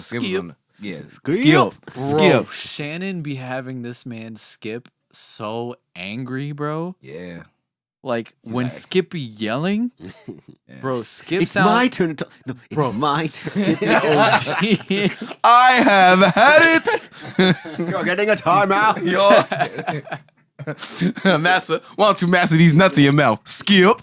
Skip. Yeah, Skip. Bro, Shannon be having this man Skip so angry, bro. Yeah. Like when Skip be yelling, bro. Skip It's sound. my turn to talk. No, it's Bro. my turn. I have had it. You're getting a timeout. Master, why don't you master these nuts in your mouth? Skip.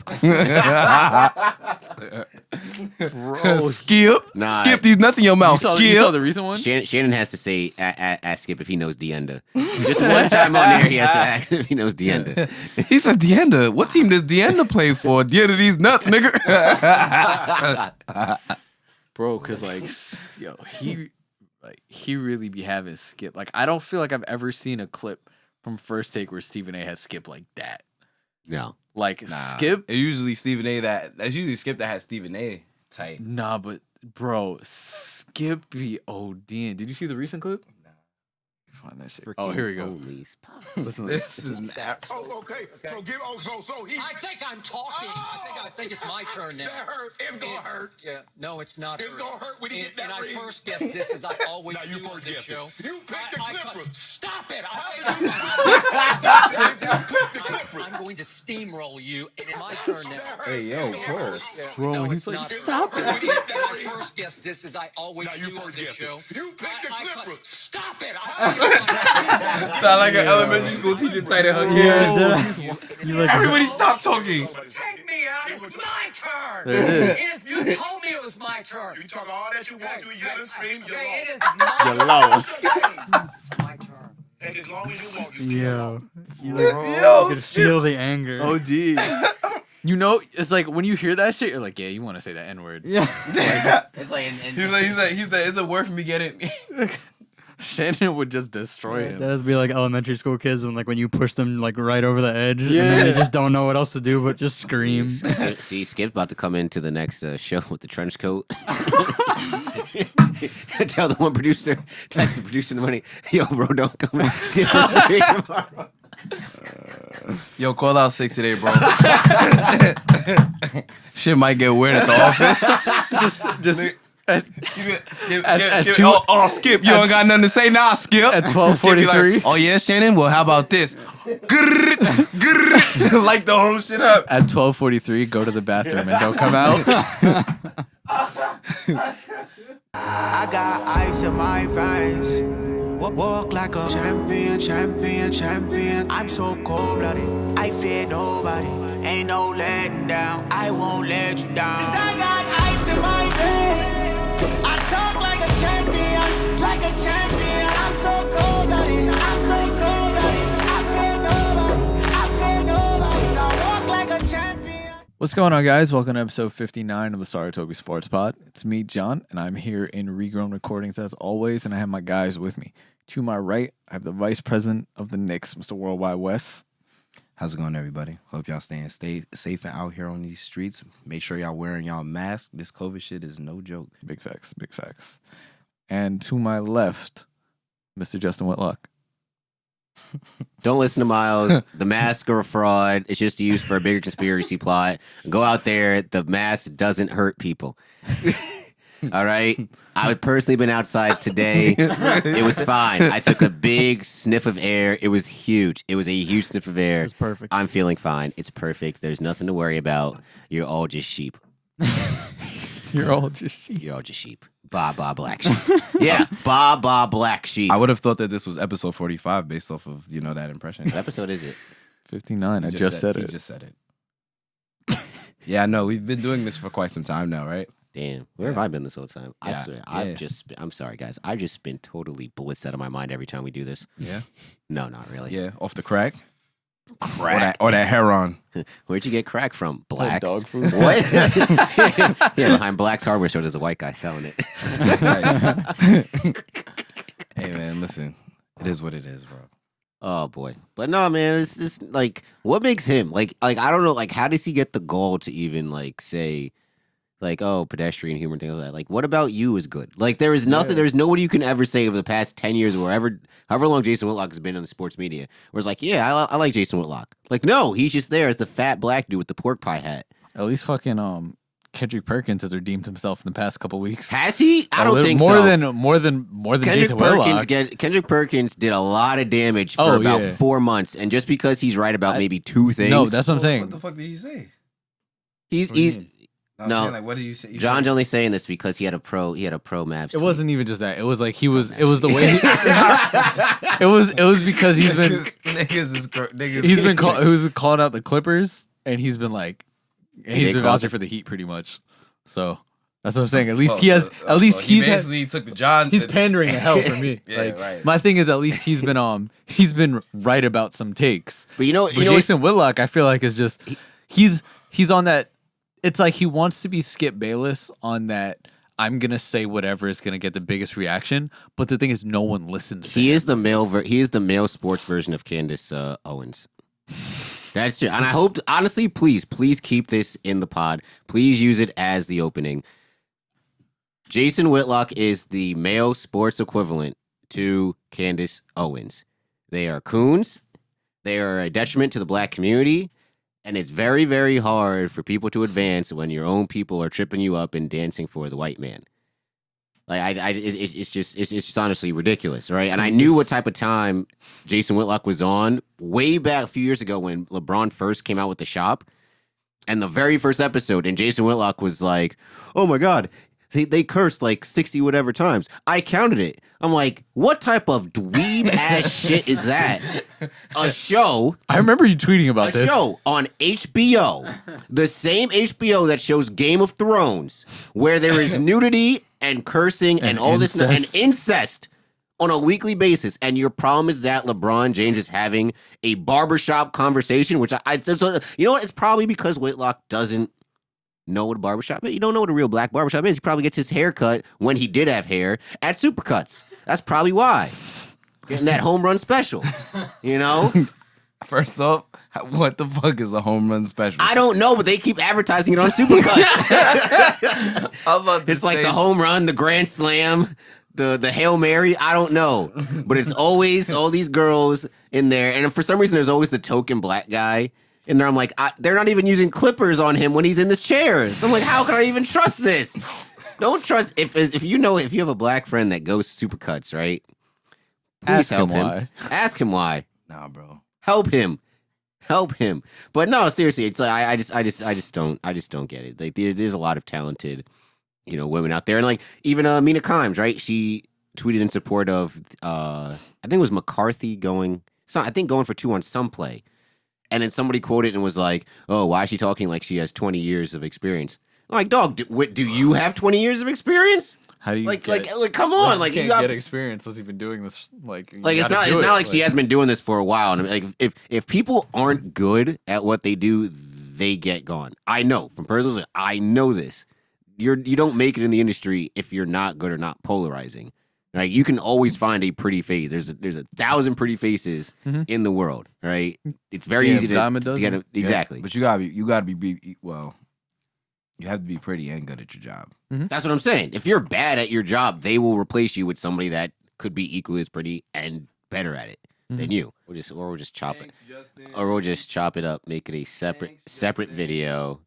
Skip. Nah. Skip these nuts in your mouth. You Skip. saw the recent one? Shannon has to say, ask Skip if he knows Deenda. Just one time on there, he has to ask if he knows Deenda. He said, Deenda, what team does Deenda play for? Deenda these nuts, nigga. Bro, cause yo, he really be having Skip. Like, I don't feel like I've ever seen a clip from First Take where Stephen A has Skip like that. No. Like Skip. It's usually Stephen A. That's usually Skip that has Stephen A. tight. Nah, but bro, Skip be ODing. Did you see the recent clip? Find that shit. Oh, here we go. Listen, This is Oh, okay. So give. So he. I think I'm talking. I think it's my turn now. That hurt. It's gonna hurt. Yeah. No, it's not. It's gonna hurt when he get that And I ring. first guessed this as I always Now you do on first this guessed show. it. You picked the Clippers. Stop it! I'm going to steamroll you, and it's my turn now. Hey, yo, bro. bro, No, he's it's like, not. stop it. And I first guessed this as I always Now you do on first this guessed show. it. You picked the Clippers. Stop it! Sound like an elementary school teacher tight in her kid. Everybody stop talking. Take me out. It's my turn. There it is. You told me it was my turn. You can talk all that you want to. Yell and scream. Okay, it You're is my You lost. It's my turn. And as long as you want, you Yo, Yo, you could feel the anger. OD. You know, it's like when you hear that shit, you're like, yeah, you want to say that N word. Yeah. It's like, He's like, is it worth me getting? Shannon would just destroy him. That has to be like elementary school kids when you push them like right over the edge. Yeah. And then they just don't know what else to do but just scream. See, Skip's about to come into the next show with the trench coat. Tell the one producer, text the producer the money. Yo, bro, don't come in. Skip is free tomorrow. Yo, call out sick today, bro. Shit might get weird at the office. Just Skip. two- Skip. You don't got nothing to say now, Skip. at Skip be 12:43. like, oh, yeah, Shannon? Well, how about this? Like the whole shit up. At 12:43, go to the bathroom and don't come out. I got ice in my veins. Walk like a champion, champion, champion. I'm so cold-blooded, I fear nobody. Ain't no letting down, I won't let you down. 'Cause I got ice in my veins. I talk like a champion, like a champion. I'm so cold-blooded, I'm so cold-blooded. I fear nobody, I walk like a champion. What's going on, guys? Welcome to episode 59 of the Saratoga Sports Pod. It's me, John, and I'm here in Regrown Recordings as always, and I have my guys with me. To my right, I have the Vice President of the Knicks, Mr. Worldwide West. How's it going, everybody? Hope y'all staying safe and out here on these streets. Make sure y'all wearing y'all masks. This COVID shit is no joke. Big facts, big facts. And to my left, Mr. Justin Whitlock. Don't listen to Miles. The masks are a fraud. It's just used for a bigger conspiracy plot. Go out there. The mask doesn't hurt people. All right? I've personally been outside today. It was fine. I took a big sniff of air. It was huge. It was a huge sniff of air. It was perfect. I'm feeling fine. It's perfect. There's nothing to worry about. You're all just sheep. You're all just sheep. You're all just sheep. Ba black sheep. Yeah, ba black sheep. I would have thought that this was episode 45 based off of, that impression. What episode is it? 59. I just said He it. just said it. Yeah, I know. We've been doing this for quite some time now, right? Damn, where have I been this whole time? I Yeah, swear, yeah. I'm sorry, guys. I've just been totally blitzed out of my mind every time we do this. Yeah. No, not really. Yeah, off the crack. Crack. Or that heron. Where'd you get crack from? Blacks. Dog food. What? Yeah, behind Black's Hardware Store, there's a white guy selling it. Nice. Hey, man, listen. It is what it is, bro. Oh boy, but no, man. It's just like, what makes him like? I don't know. Like, how does he get the gall to even say? Like, oh, pedestrian humor, things like that. Like, what about you is good? Like, there is nothing, there's nobody you can ever say over the past 10 years or however long Jason Whitlock has been in the sports media, where it's like, yeah, I like Jason Whitlock. Like, no, he's just there as the fat black dude with the pork pie hat. At least fucking Kendrick Perkins has redeemed himself in the past couple weeks. Has he? I A don't little- think more so. than Jason Whitlock. Kendrick Perkins did a lot of damage for Oh, about yeah. 4 months, and just because he's right about maybe two things, No, that's what I'm saying. What the fuck did he say? he's What do you he's mean? I'm No. saying, like, what did you say? You John's said- only saying this because he had a pro Mavs. It tweet. wasn't even just that. It was like he was. It was the way. It was because he's been niggas he was calling out the Clippers, and he's been like he's been called vouching it. for the Heat pretty much. So that's what I'm saying. At least he has. At least he he's had, basically took the John. he's pandering to hell for me. Yeah, like, right. My thing is, at least he's been right about some takes. But you know, But Jason Whitlock, I feel like is just he's on that. It's like he wants to be Skip Bayless on that. I'm gonna say whatever is gonna get the biggest reaction, but the thing is, no one listens. To he him. is the male. He is the male sports version of Candace Owens. That's true, and I hope. Honestly, please keep this in the pod. Please use it as the opening. Jason Whitlock is the male sports equivalent to Candace Owens. They are coons. They are a detriment to the black community. And it's very, very hard for people to advance when your own people are tripping you up and dancing for the white man. Like it's just honestly ridiculous, right? And I knew what type of time Jason Whitlock was on way back a few years ago when LeBron first came out with The Shop, and the very first episode, and Jason Whitlock was like, "Oh my God, they cursed like 60 whatever times. I counted it." I'm like, what type of dweeb ass shit is that? A show. I remember you tweeting about A this. show on HBO, the same HBO that shows Game of Thrones, where there is nudity and cursing and all this and incest on a weekly basis. And your problem is that LeBron James is having a barbershop conversation, which you know what? It's probably because Whitlock doesn't know what a barbershop is. You don't know what a real black barbershop is. He probably gets his hair cut when he did have hair at Supercuts. That's probably why. Getting that home run special, you know? First off, what the fuck is a home run special? I don't know, but they keep advertising it on Supercuts. I'm about to It's like say the home run, the grand slam, the Hail Mary. I don't know. But it's always all these girls in there. And for some reason, there's always the token black guy in there. I'm like, they're not even using clippers on him when he's in this chair. So I'm like, how can I even trust this? Don't trust. If you have a black friend that goes Supercuts, right? Please Ask him help why. Ask him why. Nah, bro. Help him. But no, seriously, it's like I just don't get it. Like there's a lot of talented, women out there, and like even Mina Kimes, right? She tweeted in support of I think it was McCarthy going for 2 on some play, and then somebody quoted and was like, "Oh, why is she talking like she has 20 years of experience?" I'm like, dog, do you have 20 years of experience? How do you Like, come on, like you you can't got get experience unless you've been doing this. Like it's not like she hasn't been doing this for a while. And like if people aren't good at what they do, they get gone. I know from personal, I know this. You don't make it in the industry if you're not good or not polarizing. Right? You can always find a pretty face. There's 1,000 pretty faces in the world. Right? It's very easy to get it. Exactly. But you gotta be well. You have to be pretty and good at your job. That's what I'm saying. If you're bad at your job, they will replace you with somebody that could be equally as pretty and better at it than you. We'll just chop it. Or we'll just chop it up, make it a separate video,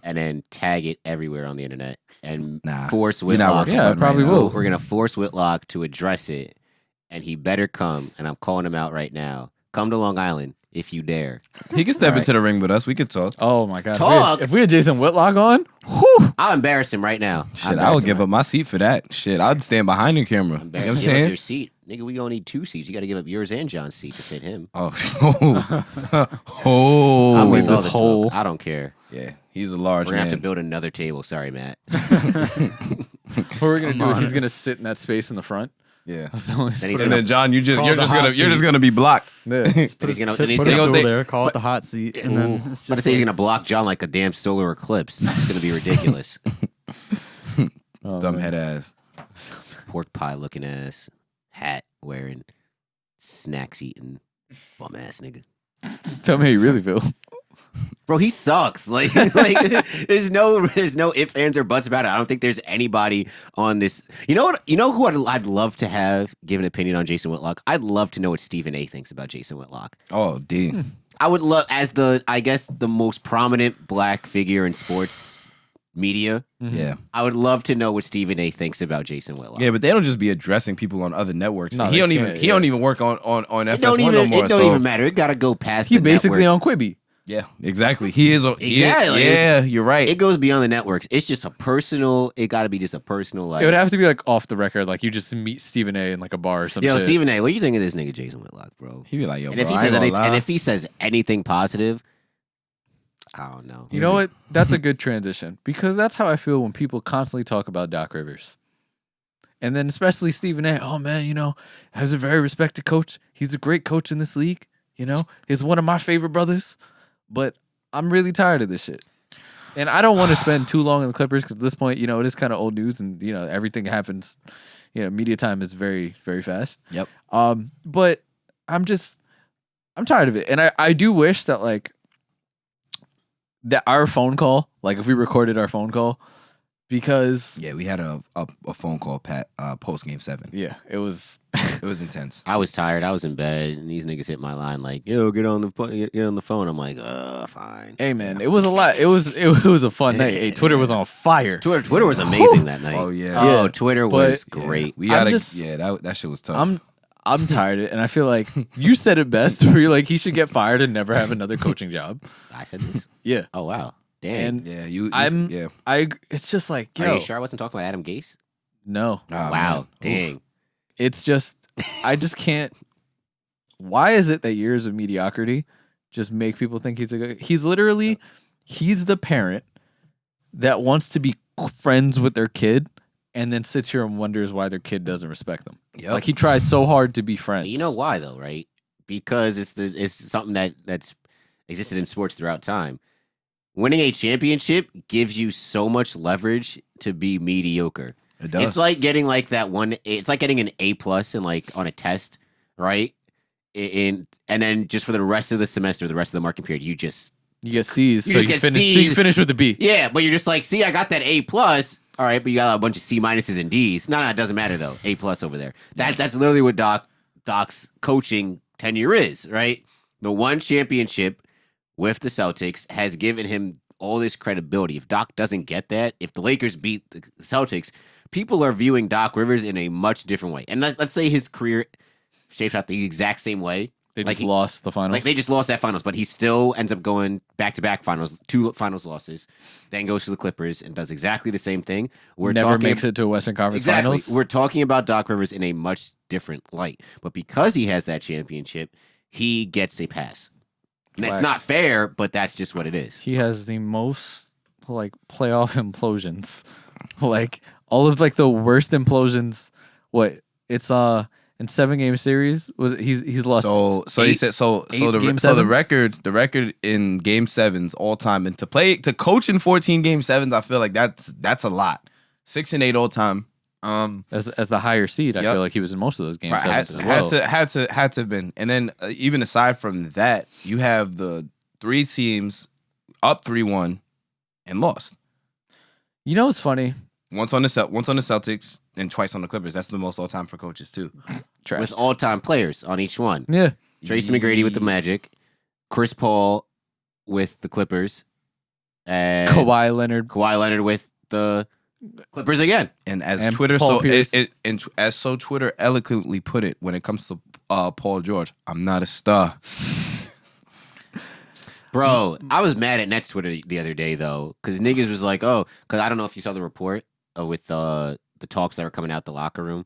and then tag it everywhere on the internet and force Whitlock. Yeah, it probably will. We're gonna force Whitlock to address it, and he better come. And I'm calling him out right now. Come to Long Island if you dare. He can step into the ring with us. We could talk. Oh my god! Talk? If we had Jason Whitlock on, whew, I'll embarrass him right now. Shit, I would give up my seat for that. Shit, I'd stand behind the camera. You know what I'm saying? Your seat, nigga. We gonna need 2 seats. You got to give up yours and John's seat to fit him. Oh, I'm with this all this whole- smoke. I don't care. yeah, he's a large We're gonna man. have to build another table. Sorry, Matt. what we're gonna do is he's gonna sit in that space in the front. Yeah. That's the only- Then he's And gonna, then John, you're called the just hot gonna seat. be blocked. Yeah. then he's gonna, then he's Put a gonna, stool they- there, call it the hot seat, and then it's but just he's gonna block John like a damn solar eclipse. It's gonna be ridiculous. Oh, Dumb man. head ass. Pork pie looking ass, hat wearing, snacks eating, bum ass nigga. Tell me how you really feel. Bro, he sucks. Like there's no ifs, ands, or buts about it. I don't think there's anybody on this. You know what? You know who I'd love to have give an opinion on Jason Whitlock? I'd love to know what Stephen A. thinks about Jason Whitlock. Oh, D. I would love, as the most prominent black figure in sports media. Yeah. I would love to know what Stephen A. thinks about Jason Whitlock. Yeah, but they don't just be addressing people on other networks. No, he they don't can't, even work on FS1 It don't no more. it don't even matter. It got to go past He the basically network. on Quibi. Yeah, exactly. He is. Exactly. Yeah, you're right. It goes beyond the networks. It's just a personal. It got to be just a personal. Like, It would have to be like off the record, like you just meet Stephen A. in like a bar or something. yo, Stephen A. What do you think of this nigga Jason Whitlock, bro? He'd be like, yo, And bro, if he I says ain't gonna anything, lie. and if he says anything positive, I don't know. You know what? That's a good transition because that's how I feel when people constantly talk about Doc Rivers. And then especially Stephen A. Oh man, has a very respected coach. He's a great coach in this league. He's one of my favorite brothers. But I'm really tired of this shit. And I don't want to spend too long in the Clippers because at this point, it is kind of old news and, everything happens. Media time is very, very fast. Yep. But I'm tired of it. And I do wish that that our phone call, like if we recorded our phone call, because Yeah, we had a phone call post game 7. yeah, it was It was intense. I was tired. I was in bed, and these niggas hit my line like, "Yo, get on the phone." I'm like, fine." hey man, it was a lot. It was a fun night. Hey, Twitter was on fire. Twitter was amazing that night. Oh, yeah. Oh, Yeah, Twitter but- was great. We I'm gotta. just- That shit was tough. I'm tired of it, and I feel like you said it best. Where you're like, he should get fired and never have another coaching job. I said this. Yeah, Oh wow, damn. and yeah, you. I'm- it's just like, Are yo, you sure I wasn't talking about Adam Gase? no, Ah, Wow, man. dang. it's just I just can't. Why is it that years of mediocrity just make people think he's a good? He's literally, he's the parent that wants to be friends with their kid and then sits here and wonders why their kid doesn't respect them. Yep. Like he tries so hard to be friends. You know why though, right? Because it's something that's existed in sports throughout time. Winning a championship gives you so much leverage to be mediocre. It does. It's like getting like that one. It's like getting an A+ in like on a test, right? And then just for the rest of the semester, the rest of the marking period, you just You get C's, You so just you get finish. So Cs. you finish with a B. yeah. But you're just like, see, I got that A+. All right, but you got a bunch of C- and D's. No, it doesn't matter though. A+ over there. That's literally what Doc's coaching tenure is, right? The one championship with the Celtics has given him all this credibility. If Doc doesn't get that, if the Lakers beat the Celtics, people are viewing Doc Rivers in a much different way. And let's say his career shaped out the exact same way. They Like just he- lost the finals. Like they just lost that finals, but he still ends up going back-to-back finals, 2 finals losses, then goes to the Clippers and does exactly the same thing. We're never talking makes it to a Western Conference exactly. Finals. We're talking about Doc Rivers in a much different light, but because he has that championship, he gets a pass. And it's Right. not fair, but that's just what it is. He has the most playoff implosions. Like all of the worst implosions. What it's in 7-game series was he's lost. So he said so eight the game so the sevens? record in game 7s all time, and to coach in 14 game 7s, I feel like that's a lot. 6-8 all time. as the higher seed. I Yep. feel like he was in most of those games. Right, had to have been. And then even aside from that, you have the 3 teams up 3-1 and lost. You know what's funny? Once on the Celtics and twice on the Clippers. That's the most all time for coaches too. Trash. With all-time players on each one. Yeah. Tracy McGrady with the Magic, Chris Paul with the Clippers, and Kawhi Leonard. with the Clippers again. And as And Twitter Paul Pierce. as Twitter eloquently put it when it comes to Paul George, I'm not a star. Bro, I was mad at Nets Twitter the other day though, because niggas was like, "Oh," because I don't know if you saw the report with the talks that were coming out the locker room.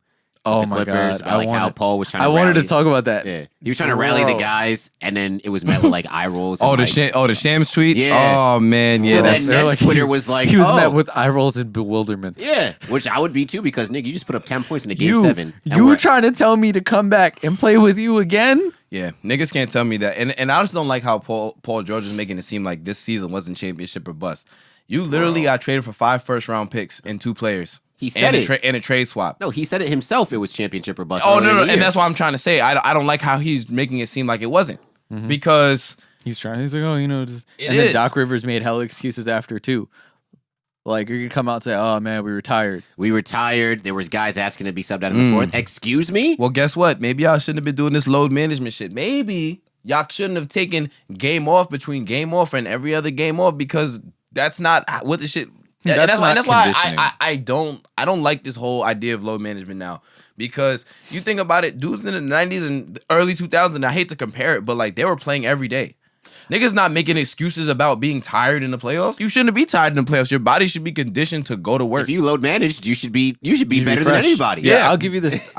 Oh the my Clippers, god! about, how Paul was trying to. I wanted to rally. talk about that. Yeah, he was trying to rally the Bro. guys, and then it was met with eye rolls. Oh, and, the Shams tweet. Yeah. Oh man, yeah. So That's, then Nets Twitter was like, he was "Oh." met with eye rolls and bewilderment. Yeah, which I would be too because Nick, you just put up 10 points in the game You 7. and you were we're- trying to tell me to come back and play with you again? yeah, niggas can't tell me that. And I just don't like how Paul George is making it seem like this season wasn't championship or bust. You literally got traded for 5 first-round picks and 2 players. He said and it. And a trade swap. No, he said it himself. It was championship or bust. Oh, earlier no, in no. the And year. that's why I'm trying to say. I don't like how he's making it seem like it wasn't. Because He's trying. He's like, oh, just. It And then is. Doc Rivers made hella excuses after too. Like you could come out and say, "Oh man, we were tired." we were tired. There was guys asking to be subbed out in the fourth. Excuse me? well, guess what? Maybe y'all shouldn't have been doing this load management shit. Maybe y'all shouldn't have taken game off between game off and every other game off because that's not what the shit And That's that's not why conditioning. I don't like this whole idea of load management now, because you think about it, dudes in the 90s and early 2000s, I hate to compare it, but like they were playing every day. Niggas not making excuses about being tired in the playoffs. You shouldn't be tired in the playoffs. Your body should be conditioned to go to work. If you load managed, you should be better than fresh. anybody. Yeah, I'll give you this.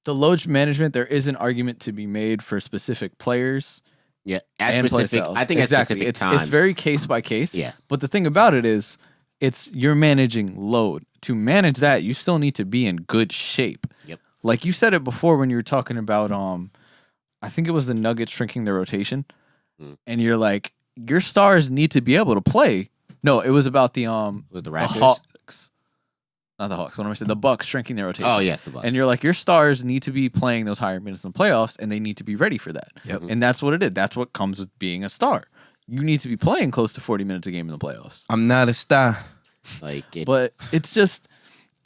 The load management. There is an argument to be made for specific players. Yeah, at And play specific. styles. I think exactly. at specific It's times. very case by case. Yeah. But the thing about it is, you're managing load. To manage that, you still need to be in good shape. Yep. Like you said it before when you were talking about I think it was the Nuggets shrinking their rotation, and you're like, your stars need to be able to play. No, it was about the With the Raptors? Hawks, not the Hawks. What am I saying? The Bucks shrinking their rotation. Oh yes, the Bucks. And you're like, your stars need to be playing those higher minutes in the playoffs, and they need to be ready for that. Yep. And that's what it is. That's what comes with being a star. You need to be playing close to 40 minutes a game in the playoffs. I'm not a star. like it, But it's just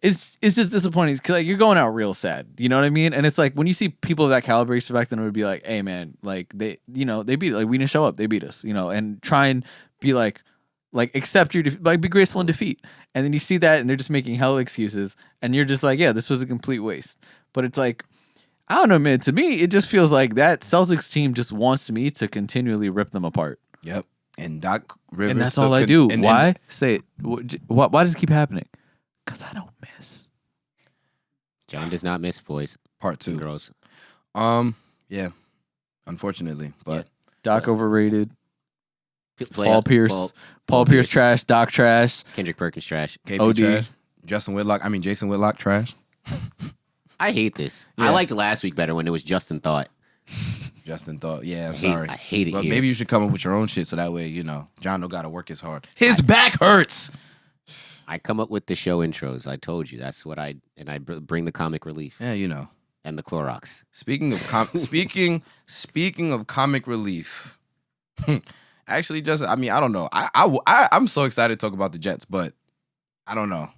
disappointing because like, you're going out real sad. You know what I mean? And it's like when you see people of that caliber back then, it would be like, hey man, like they beat it. Like we didn't show up, they beat us. And try and be like accept your like be graceful in defeat. And then you see that and they're just making hell excuses, and you're just like, yeah, this was a complete waste. But it's like, I don't know, man. To me, it just feels like that Celtics team just wants me to continually rip them apart. Yep. And Doc Rivers. And that's still all I could- do. and- Why? Say it. Why does it keep happening? Because I don't miss. John does not miss boys Part and 2. girls. Yeah. Unfortunately, but Doc overrated. Play Paul up- Pierce. Paul Paul Pierce trash. Doc trash. Kendrick Perkins trash. KP OD. trash. Jason Whitlock trash. I hate this. Yeah. I liked last week better when it was Justin Thought. Justin thought, yeah, I'm I sorry. hate it But here. maybe you should come up with your own shit so that way, John don't gotta work as hard. His back hurts. I come up with the show intros. I told you that's what I bring the comic relief Yeah, and the Clorox. Speaking of comic relief. Actually, Justin, I don't know. I'm so excited to talk about the Jets, but I don't know.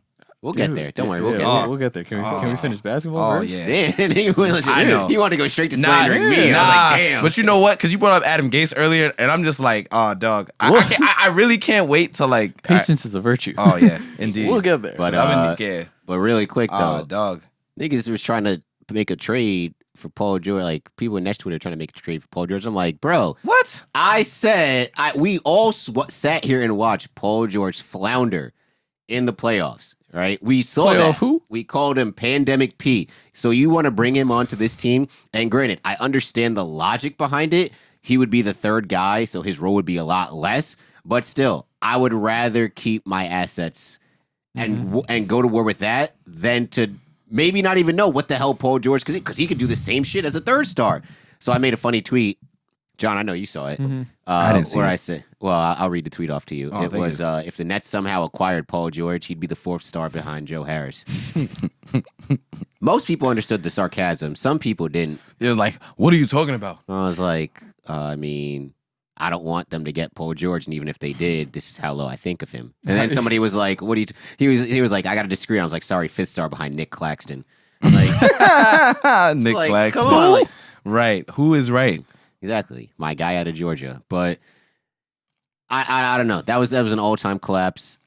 We'll get there. Don't worry. We'll get there. there. We'll get there. Can we finish basketball Oh first? yeah. Damn, he I know. wanted to go straight to Nah, slandering me. I was like, damn. But you know what? Because you brought up Adam Gase earlier, and I'm just like, oh, dog. I really can't wait to like. Patience is a virtue. Oh yeah, indeed. We'll get there. But yeah. but really quick though, Dog. niggas was trying to make a trade for Paul George. Like people next Twitter trying to make a trade for Paul George. I'm like, bro, What? I said we all sat here and watched Paul George flounder in the playoffs. Right? We saw Playoff that. who? We called him Pandemic P. So you want to bring him onto this team? And granted, I understand the logic behind it. He would be the third guy, so his role would be a lot less. But still, I would rather keep my assets and go to war with that than to maybe not even know what the hell Paul George, because he could do the same shit as a third star. So I made a funny tweet. John, I know you saw it. I didn't see where it. I said, well, I'll read the tweet off to you. Oh, it thank was, you. if the Nets somehow acquired Paul George, he'd be the fourth star behind Joe Harris. Most people understood the sarcasm. Some people didn't. They're like, what are you talking about? I was like, I don't want them to get Paul George, and even if they did, this is how low I think of him. And then somebody was like, "What do you?" He was like, "I got to disagree." I was like, "Sorry, fifth star behind Nick Claxton." Like, Nick like, Claxton. come on, like- Right. Who is right? exactly, my guy out of Georgia. But I don't know. That was an all time collapse.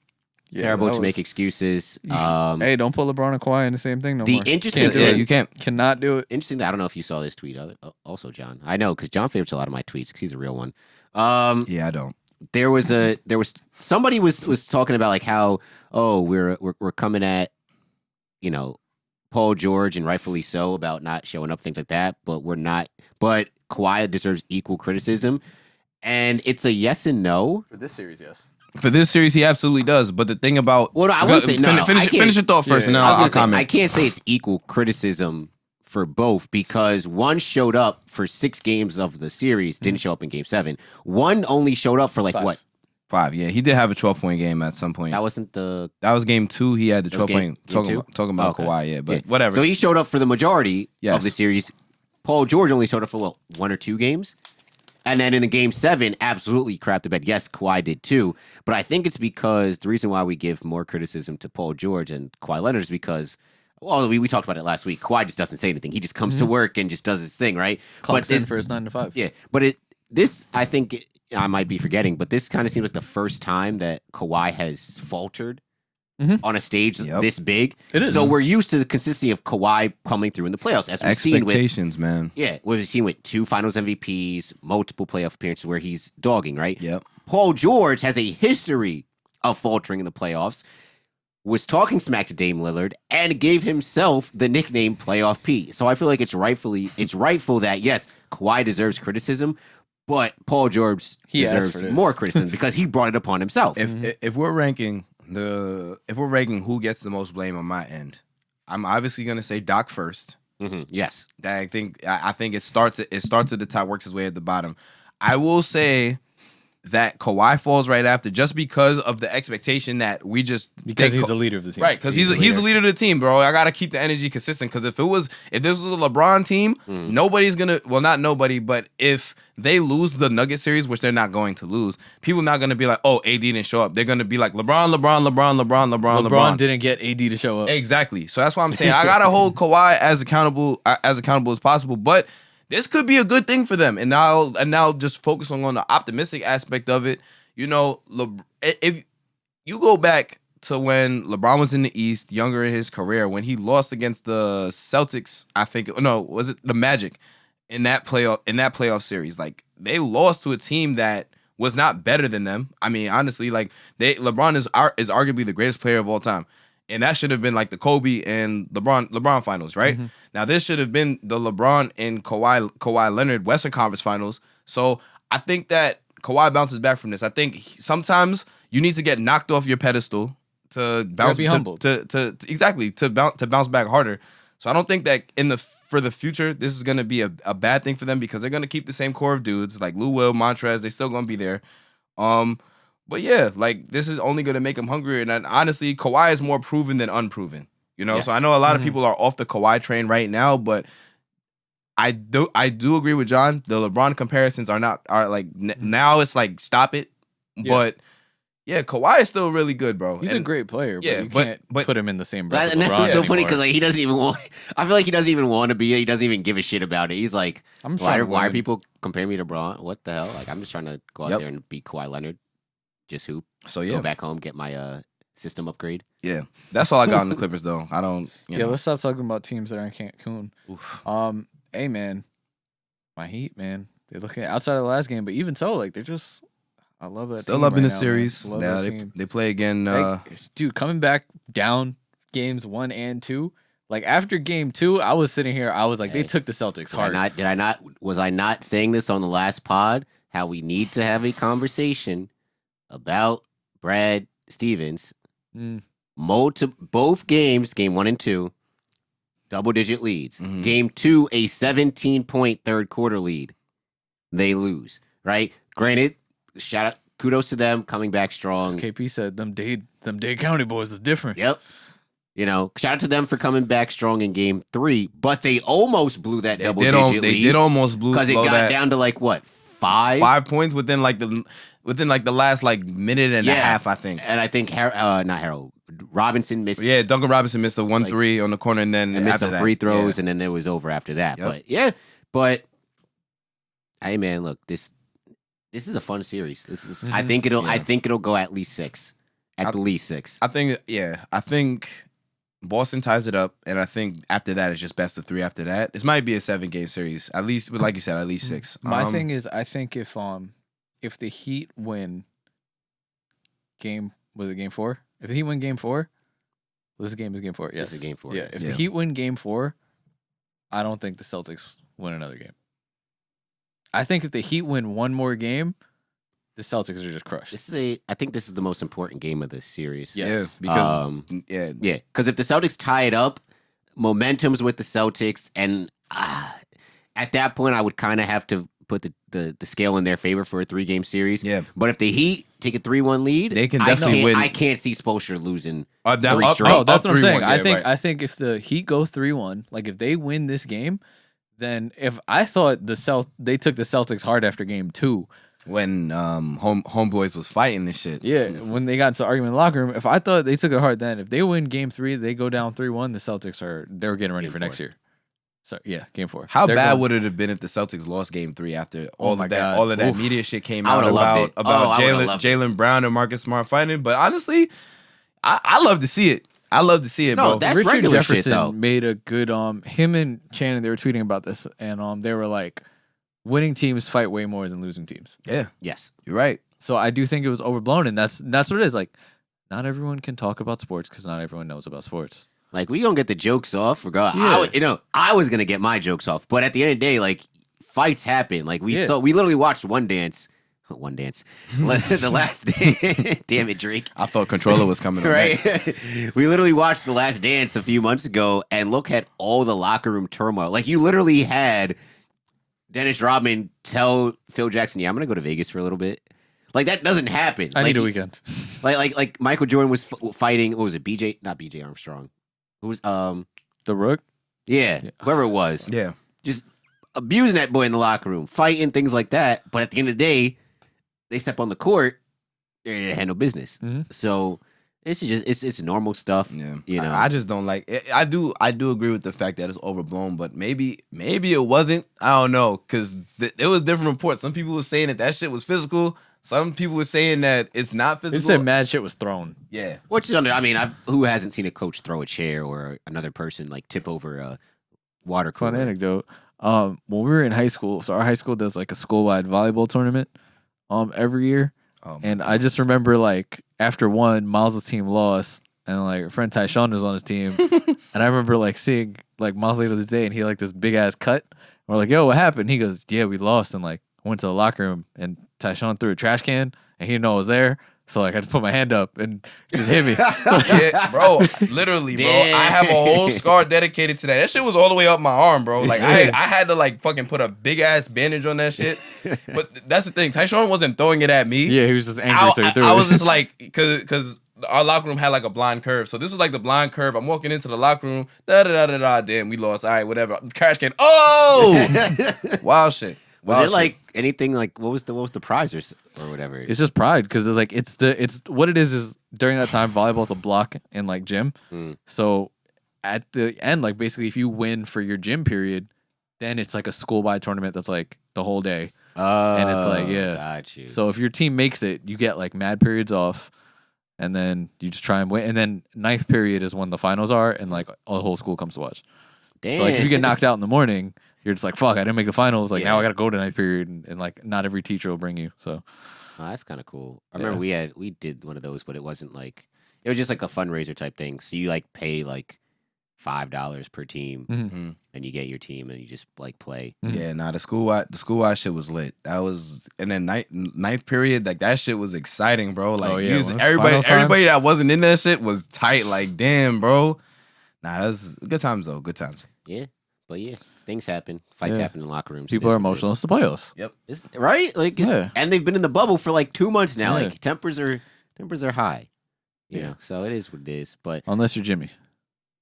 Terrible that to was- make excuses. Hey, don't put LeBron and Kawhi in the same thing no The more. interesting Can't do thing- it. You can't. Cannot do it. Interesting. I don't know if you saw this tweet. Also, John. I know because John favorites a lot of my tweets because he's a real one. Yeah, I don't. There was somebody was talking about like how we're coming at Paul George, and rightfully so, about not showing up, things like that, but we're not, but Kawhi deserves equal criticism, and it's a yes and no. For this series, yes. For this series, he absolutely does. But the thing about Well, no, I would say no. I Finish can't- your thought first, and then I was I'll gonna say, I comment. can't say it's equal criticism for both because one showed up for 6 games of the series, didn't show up in game 7. One only showed up for like 5. what? 5. Yeah, he did have a 12-point game at some point. That wasn't the That was game 2. He had the That was 12 point. game two? Talking about Okay. Kawhi, yeah, but Yeah. whatever. So he showed up for the majority of Yes. the series. Paul George only showed up for 1 or 2 games. And then in the game 7, absolutely crapped the bed. Yes, Kawhi did too. But I think it's because the reason why we give more criticism to Paul George and Kawhi Leonard is because, well, we talked about it last week. Kawhi just doesn't say anything. He just comes to work and just does his thing, right? Clocks in for his 9 to 5. Yeah, but I might be forgetting, but this kind of seems like the first time that Kawhi has faltered on a stage this big. It is. So we're used to the consistency of Kawhi coming through in the playoffs, as we've seen with Expectations, man. we've seen with 2 Finals MVPs, multiple playoff appearances where he's dogging, right? Yep. Paul George has a history of faltering in the playoffs. Was talking smack to Dame Lillard and gave himself the nickname Playoff P. So I feel like it's rightful that yes, Kawhi deserves criticism, but Paul George He asked for deserves this. more criticism because he brought it upon himself. If we're ranking who gets the most blame on my end, I'm obviously gonna say Doc first. Yes, I think it starts at the top, works its way at the bottom. I will say that Kawhi falls right after, just because of the expectation that we just Because think he's the leader of the team. right, because he's the leader of the team, bro. I gotta keep the energy consistent. Because if this was a LeBron team, nobody's gonna, well, not nobody, but if they lose the Nugget series, which they're not going to lose, people not gonna be like, oh, AD didn't show up. They're gonna be like LeBron didn't get AD to show up. Exactly. So that's why I'm saying I gotta hold Kawhi as accountable as possible. But this could be a good thing for them. And now just focusing on the optimistic aspect of it. You know, if you go back to when LeBron was in the East, younger in his career, when he lost against the Celtics, was it the Magic in that playoff series? Like, they lost to a team that was not better than them. I mean, honestly, like, LeBron is arguably the greatest player of all time. And that should have been like the Kobe and LeBron finals, right? Now this should have been the LeBron and Kawhi Leonard Western Conference finals. So I think that Kawhi bounces back from this. I think sometimes you need to get knocked off your pedestal to bounce, be humbled. to bounce back harder. So I don't think that for the future this is going to be a bad thing for them, because they're going to keep the same core of dudes like Lou Will, Montrez. They still going to be there. But yeah, like, this is only going to make him hungrier. And honestly, Kawhi is more proven than unproven. You know, so I know a lot of people are off the Kawhi train right now, but I do agree with John. The LeBron comparisons are now it's like, stop it. Yeah. But yeah, Kawhi is still really good, bro. He's a great player, but you can't put him in the same breath. And as that's what's so LeBron funny, anymore. because like, he doesn't even want. I feel like he doesn't even want to be. He doesn't even give a shit about it. He's like, why are people comparing me to LeBron? What the hell? Like, I'm just trying to go out there and beat Kawhi Leonard. Just hoop. So yeah, go back home, get my system upgrade. Yeah, that's all I got on the Clippers, though. I don't. Let's stop talking about teams that are in Cancun. Hey man, my Heat, man, they're looking outside of the last game, but even so, like, they're just. I love that. Still team loving right the now, series. Man. Yeah, they play again. Dude, coming back down games 1 and 2. Like, after game 2, I was sitting here. I was like, they took the Celtics hard. Was I not saying this on the last pod? How we need to have a conversation about Brad Stevens. Both games, game 1 and 2, double-digit leads. Game 2, a 17-point third quarter lead. They lose, right? Granted, kudos to them coming back strong. As KP said, them Dade County boys is different. Yep. You know, shout out to them for coming back strong in game 3, but they almost blew that double-digit lead. They did almost blow because it got down to like what, 5? 5 points within the last like minute and a half, I think. And I think Robinson missed. Yeah, Duncan Robinson missed a 1-3 on the corner, and then missed some free throws, and then it was over after that. Yep. But hey, man, look, this is a fun series. This is. I think it'll go at least 6. At least 6. I think Boston ties it up, and I think after that it's just best of 3. After that, this might be a 7-game series, at least. But like you said, at least 6. My thing is, I think if the Heat win game 4? If the Heat win game 4, this game is game 4. Yes, this is game 4. Yeah, if the Heat win game 4, I don't think the Celtics win another game. I think if the Heat win one more game, the Celtics are just crushed. I think this is the most important game of this series. Yes. Yeah, because because if the Celtics tie it up, momentum's with the Celtics, and at that point, I would kind of have to put the scale in their favor for a 3-game series. Yeah. But if the Heat take a 3-1 lead, they can definitely win. I can't see Spoelstra losing 3 straight. straight. That's what I'm saying. Yeah, I think if the Heat go 3-1, like if they win this game, then if I thought they took the Celtics hard after game 2. When homeboys was fighting this shit. Yeah, when they got into argument in the locker room, if I thought they took it hard then, if they win game 3, they go down 3-1, the Celtics they're getting ready for next year. So yeah, game 4. How bad would it have been if the Celtics lost game 3 after all of that media shit came out about I would've loved it. Jaylen Brown and Marcus Smart fighting? But honestly, I love to see it. I love to see it, No, bro. that's Richard regular shit, Jefferson though. made a good him and Shannon, they were tweeting about this, and they were like, winning teams fight way more than losing teams. Yeah, Yes. you're right. So I do think it was overblown, and that's what it is. Like, not everyone can talk about sports because not everyone knows about sports. Like, we gonna get the jokes off. Yeah. I was gonna get my jokes off, but at the end of the day, like, fights happen. Like, we literally watched One Dance, the last dance. Damn it, Drake. I thought Controller was coming up Right? next. We literally watched The Last Dance a few months ago, and look at all the locker room turmoil. Like, you literally had Dennis Rodman tell Phil Jackson, "Yeah, I'm gonna go to Vegas for a little bit." Like, that doesn't happen. I Like, need a weekend. Like Michael Jordan was fighting. What was it? Not BJ Armstrong. Who was The Rook? yeah, whoever it was. Yeah. Just abusing that boy in the locker room, fighting, things like that. But at the end of the day, they step on the court, they handle business. Mhm. So it's just it's normal stuff. Yeah, You know. I just don't like it. I do agree with the fact that it's overblown, but maybe it wasn't. I don't know, because it was different reports. Some people were saying that shit was physical. Some people were saying that it's not They physical. said mad shit was thrown. Yeah, Which is who hasn't seen a coach throw a chair or another person like tip over a water Fun cooler? anecdote. When we were in high school, so our high school does like a school-wide volleyball tournament every year. Oh my And I just remember like after one, Miles' team lost, and like our friend Tyshawn was on his team. And I remember like seeing like Miles later the day, and he had, like this big ass cut. We're like, "Yo, what happened?" He goes, "Yeah, we lost." And like went to the locker room, and Tyshawn threw a trash can, and he didn't know I was there. So like I just put my hand up and just hit me. yeah, bro. Literally, bro. Damn. I have a whole scar dedicated to that. That shit was all the way up my arm, bro. Like I had to like fucking put a big ass bandage on that shit. But that's the thing. Tyshawn wasn't throwing it at me. Yeah, he was just angry, so he threw I it. was just like, because our locker room had like a blind curve. So this is like the blind curve. I'm walking into the locker room. Damn, we lost. All right, whatever. Trash can. Oh, wild shit. Was Wild it shit. like anything like what was the prize or whatever? It's just pride because it's like it's what it is during that time volleyball's a block in like gym. So at the end, like basically if you win for your gym period, then it's like a school-wide tournament that's like the whole day. And it's like, yeah. Got you. So if your team makes it, you get like mad periods off, and then you just try and win. And then ninth period is when the finals are, and like the whole school comes to watch. Damn. So like if you get knocked out in the morning, you're just like, fuck, I didn't make the finals. Like Yeah. now I got to go to ninth period, and like not every teacher will bring you. So Oh, that's kind of cool. I remember we did one of those, but it wasn't like it was just like a fundraiser type thing. So you like pay like $5 per team, Mhm. and you get your team, and you just like play. Yeah, nah, the school-wide shit was lit. That was, and then ninth period, like that shit was exciting, bro. Like Oh, yeah, when it's everybody finals time. that wasn't in that shit was tight. Like, damn, bro. Nah, that's good times though. Good times. Yeah, but yeah, things happen. Fights Yeah. happen in locker rooms. people It is are what it emotional. is. It's the playoffs. Yep. Right? Like, Yeah. and they've been in the bubble for like 2 months now. Yeah. Like tempers are high. You Yeah. know, so it is what it is. But Unless you're Jimmy.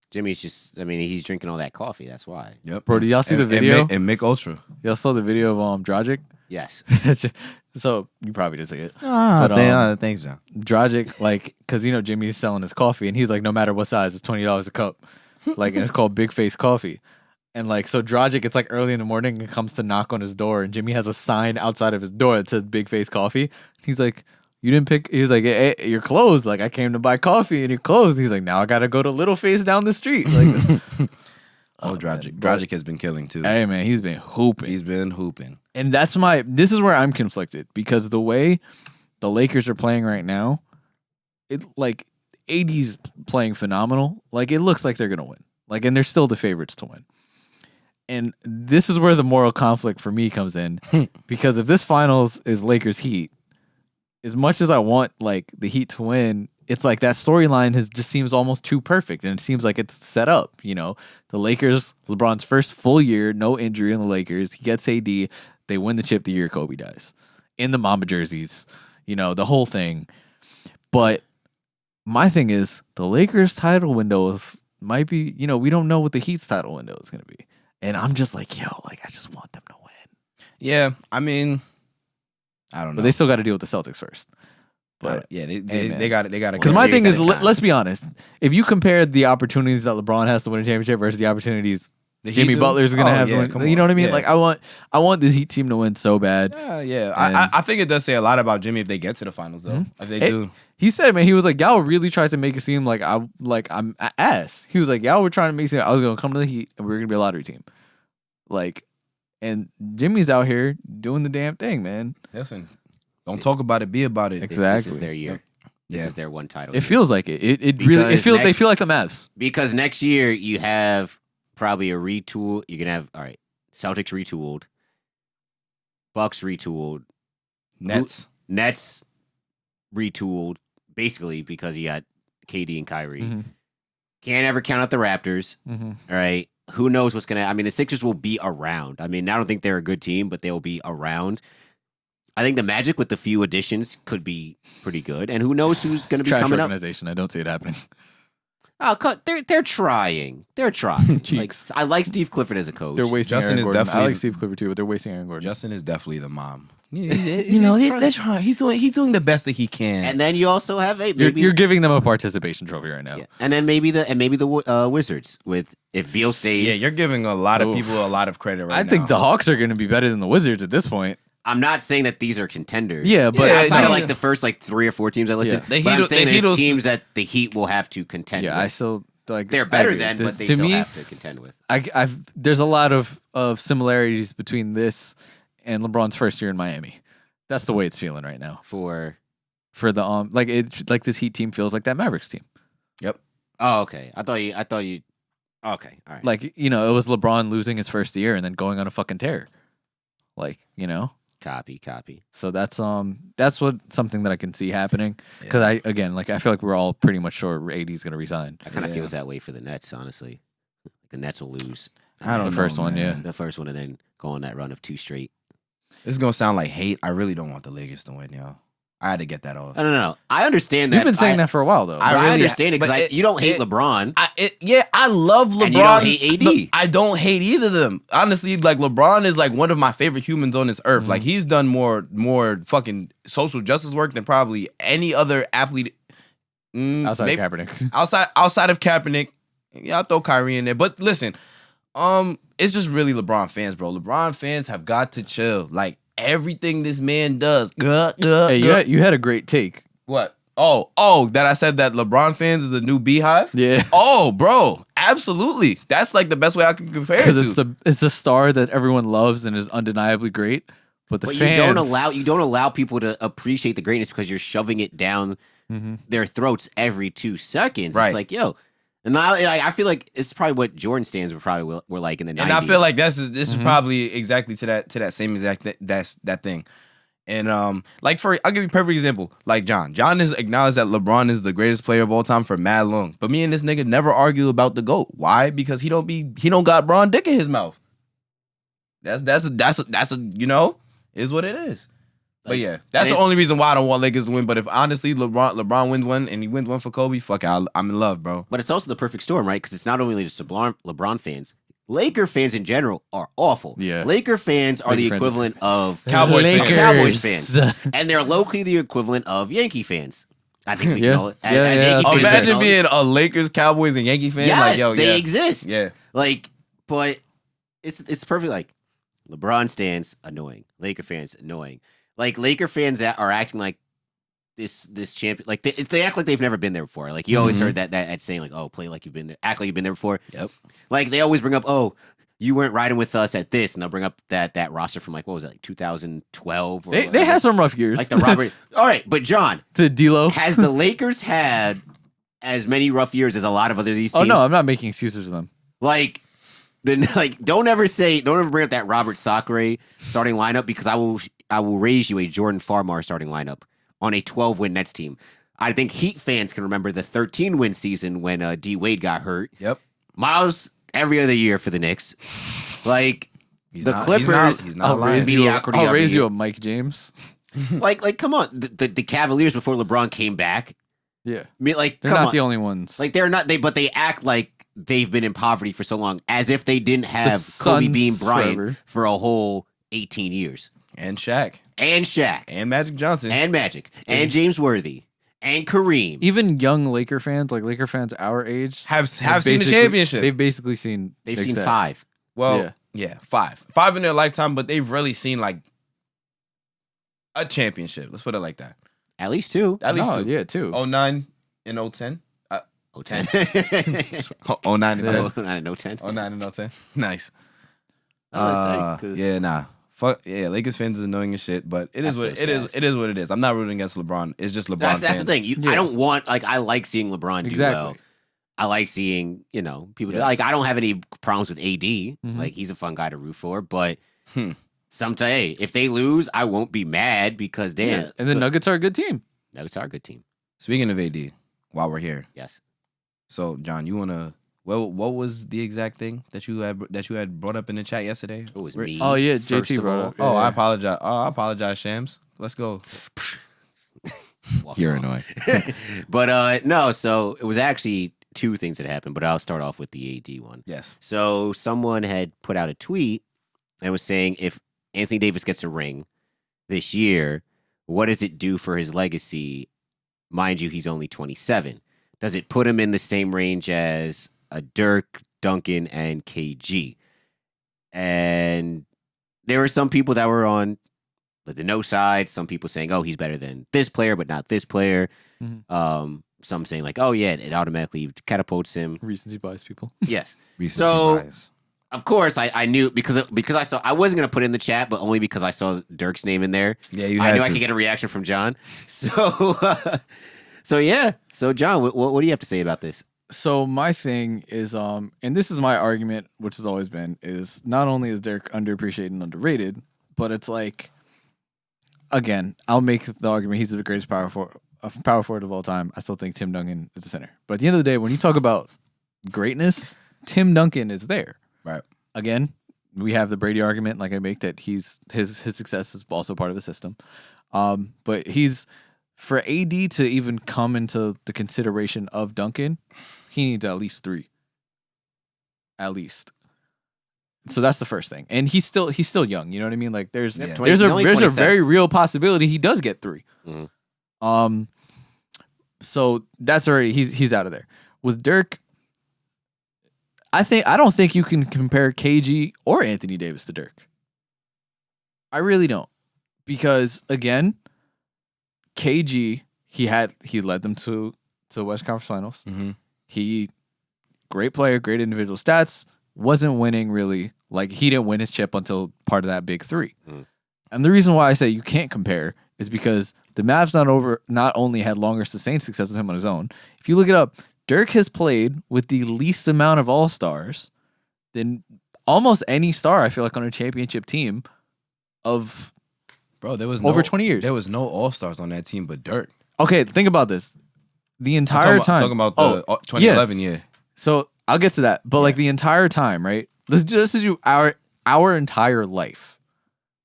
Jimmy's just, I mean, he's drinking all that coffee. That's why. Yep. Bro, did y'all see the And video? And Mick Ultra. Y'all saw the video of Dragic? Yes. So you probably didn't see it. Ah, But, thanks, John. Dragic, like, because you know Jimmy's selling his coffee, and he's like, no matter what size, it's $20 a cup. Like, and it's called Big Face Coffee. And like, so Dragic, it's like early in the morning, and comes to knock on his door, and Jimmy has a sign outside of his door that says Big Face Coffee. He's like, you didn't pick. He's like, hey, you're closed. Like, I came to buy coffee, and you're closed. He's like, now I gotta go to Little Face down the street. Like, Dragic. man, Dragic has been killing too. hey man, he's been hooping. He's been hooping. And this is where I'm conflicted, because the way the Lakers are playing right now, it like AD's playing phenomenal. Like, it looks like they're gonna win. Like, and they're still the favorites to win. And this is where the moral conflict for me comes in, because if this finals is Lakers Heat, as much as I want like the Heat to win, it's like that storyline just seems almost too perfect, and it seems like it's set up. You know, the Lakers, LeBron's first full year, no injury in the Lakers. He gets AD, they win the chip the year Kobe dies, in the Mamba jerseys. You know, the whole thing. But my thing is, the Lakers title windows might be. You know, we don't know what the Heat's title window is going to be, and I'm just like, yo, like I just want them to win. Yeah, I mean, I don't know. But they still got to deal with the Celtics first. But yeah, hey, they man. got it. because my thing is, let's be honest. If you compare the opportunities that LeBron has to win a championship versus the opportunities The Heat Jimmy do? Butler's gonna Oh, have yeah, one. come You on. know what I mean? Yeah. Like I want this Heat team to win so bad. Yeah. And- I think it does say a lot about Jimmy if they get to the finals, though. If they do. He said, man, he was like, y'all really tried to make it seem like I'm ass. He was like, y'all were trying to make it seem like I was gonna come to the Heat and we were gonna be a lottery team. Like, and Jimmy's out here doing the damn thing, man. Listen, don't talk about it, be about it. Exactly. This is their year. This Yeah. is their one title. It year. feels like it. It really Because they next- feel like the Mavs. Because next year you have probably a retool. You're gonna have Celtics retooled, Bucks retooled, Nets. Nets retooled, basically because you got KD and Kyrie. Mhm. Can't ever count out the Raptors. Mm-hmm. All right. Who knows what's gonna? I mean, the Sixers will be around. I mean, I don't think they're a good team, but they'll be around. I think the Magic with the few additions could be pretty good, and who knows who's going to be Trash coming up. organization. I don't see it happening. Oh, they're trying. They're trying. Like, Cheeks. I like Steve Clifford as a coach. They're wasting Justin Aaron is Gordon. I definitely- like Steve Clifford too, but they're wasting Aaron Gordon. Justin is definitely the mom. You know, they're trying. He's doing the best that he can. And then you also have maybe You're giving them a participation trophy right now. yeah. And then maybe the Wizards with if Beal stays. yeah, you're giving a lot of Oof. people a lot of credit right I now. think the Hawks are going to be better than the Wizards at this point. I'm not saying that these are contenders. Yeah, but outside no. of like the first like 3 or 4 teams I listed. Yeah. The But I'm Heat- saying the there's Heat will- teams that the Heat will have to contend Yeah, with. I still like. They're better I- than, but they to still me, have to contend with. I've there's a lot of similarities between this and LeBron's first year in Miami. That's the way it's feeling right now For for the like this Heat team feels like that Mavericks team. oh, okay. I thought you. Okay, all right. Like, you know, it was LeBron losing his first year and then going on a fucking tear. Like, you know, Copy. so that's what something that I can see happening. Because I feel like we're all pretty much sure AD's gonna resign. I kind of feels that way for the Nets, honestly. The Nets will lose I don't The know, first one, man. yeah. the first one and then go on that run of 2 straight. This is gonna sound like hate. I really don't want the Lakers to win, yo. I had to get that off. No. I understand that. You've been saying that for a while though. I really- understand it but because it- you don't hate it- LeBron. I love LeBron. And you don't hate AD. Look, I don't hate either of them. Honestly, like LeBron is like one of my favorite humans on this earth. Like he's done more fucking social justice work than probably any other athlete. outside maybe- of Kaepernick. outside of Kaepernick. Yeah, I'll throw Kyrie in there. But listen, it's just really LeBron fans, bro. LeBron fans have got to chill. Like everything this man does. Hey, you had a great take. What? Oh, that I said that LeBron fans is a new beehive? Yeah. Oh, bro, absolutely. That's like the best way I can compare it Because to. it's a star that everyone loves and is undeniably great. But the But fans you don't allow people to appreciate the greatness because you're shoving it down their throats every 2 seconds. Right. It's like, yo. And now I feel like it's probably what Jordan stands were like in the 90s. And I feel like this is probably exactly to that same exact that thing. And I'll give you a perfect example. Like John has acknowledged that LeBron is the greatest player of all time for mad long. But me and this nigga never argue about the GOAT. Why? Because he don't got Braun dick in his mouth. That's a you know, is what it is. But yeah, that's the only reason why I don't want Lakers to win. But if honestly LeBron wins one and he wins one for Kobe, fuck it, I'm in love, bro. But it's also the perfect storm, right? Because it's not only just LeBron fans. Laker fans in general are awful. Yeah. Laker fans are Laker the fans equivalent of Cowboys fans. Lakers. Cowboys fans. And they're locally the equivalent of Yankee fans. I think we Yeah. can all Yeah, as yeah, Yankee that's fans, Imagine we being a Lakers, Cowboys, and Yankee fan. yes, Like, yo, they yeah. exist. Yeah. Like, but it's perfect. Like, LeBron stands annoying. Laker fans annoying. Like Laker fans that are acting like this champion. Like they act like they've never been there before. Like you always heard that saying like, oh, play like you've been there, act like you've been there before. Yep. Like they always bring up, oh, you weren't riding with us at this, and they'll bring up that roster from like what was it, like 2012? Or They had some rough years. like the Robert. All right, but John, to D'Lo. has the Lakers had as many rough years as a lot of other these teams? Oh no, I'm not making excuses for them. Like, don't ever bring up that Robert Sacre starting lineup because I will raise you a Jordan Farmar starting lineup on a 12-win Nets team. I think Heat fans can remember the 13-win season when D Wade got hurt. Yep. Miles every other year for the Knicks. Like He's the not- Clippers, he's not I'll lying. raise you. Mediocrity I'll every raise year. you a Mike James. like come on, the Cavaliers before LeBron came back. Yeah, I mean, like they're come not on. the only ones. Like they're not but they act like they've been in poverty for so long, as if they didn't have Kobe Suns Bean Bryant forever. for a whole 18 years. And Shaq. And Shaq. And Magic Johnson. And Magic. And James Worthy. And Kareem. Even young Laker fans, like Laker fans our age, have seen the basically- championship. They've basically seen They've Big seen Set. 5. Well, yeah, 5. 5 in their lifetime, but they've really seen like a championship. Let's put it like that. At least 2. At least 2. Yeah, 2. 09 and 010. 10. 09 and 10. 09 and 010. 09 and 010. Nice. I was saying, 'cause- Yeah, nah. Fuck yeah, Lakers fans is annoying as shit, but it is F what those it is. guys. It is what it is. I'm not rooting against LeBron. It's just LeBron That's fans. the thing. I don't want, like, I like seeing LeBron do Exactly. well. I like seeing, people. Yes. Like, I don't have any problems with AD. Mhm. Like, he's a fun guy to root for. But sometimes, hey, if they lose, I won't be mad because, damn. Yeah. And the Nuggets are a good team. Nuggets are a good team. Speaking of AD, while we're here, Yes. so John, you wanna? Well, what was the exact thing that you had brought up in the chat yesterday? It was Rick- me. Oh, yeah, first JT of brought all. up. Oh, Yeah. I apologize. I apologize, Shams. Let's go. Walk You're off. annoying. But no, so it was actually 2 things that happened, but I'll start off with the AD one. Yes. So someone had put out a tweet and was saying if Anthony Davis gets a ring this year, what does it do for his legacy? Mind you, he's only 27. Does it put him in the same range as a Dirk, Duncan, and KG? And there were some people that were on the no side. Some people saying, "Oh, he's better than this player, but not this player." Mhm. Some saying like, "Oh yeah, it automatically catapults him." Recency bias people. Yes. Recency So bias. of course I knew because I wasn't gonna put it in the chat, but only because I saw Dirk's name in there. Yeah, you I had knew to. I could get a reaction from John. So yeah. So John, what do you have to say about this? So my thing is, and this is my argument, which has always been, is not only is Dirk underappreciated and underrated, but it's like, again, I'll make the argument he's the greatest power forward of all time. I still think Tim Duncan is the center. But at the end of the day, when you talk about greatness, Tim Duncan is there. Right. Again, we have the Brady argument, like I make, that his success is also part of the system. But for AD to even come into the consideration of Duncan, he needs at least 3. At least. So that's the first thing. And he's still young, you know what I mean? Like there's Yeah. there's He's only a 27. very real possibility he does get 3. Mhm. So that's already he's out of there. With Dirk, I don't think you can compare KG or Anthony Davis to Dirk. I really don't. Because again, KG, he led them to the West Conference Finals. Mm-hmm. He great player, great individual stats, wasn't winning really. Like he didn't win his chip until part of that big 3. And the reason why I say you can't compare is because the Mavs not only had longer sustained success with him on his own. If you look it up, Dirk has played with the least amount of All-Stars than almost any star, I feel like, on a championship team of Bro, there was over 20 years. There was no All-Stars on that team but Dirk. Okay, think about this. The entire time. Talking about the 2011 year. So I'll get to that. But like the entire time, right? This is our entire life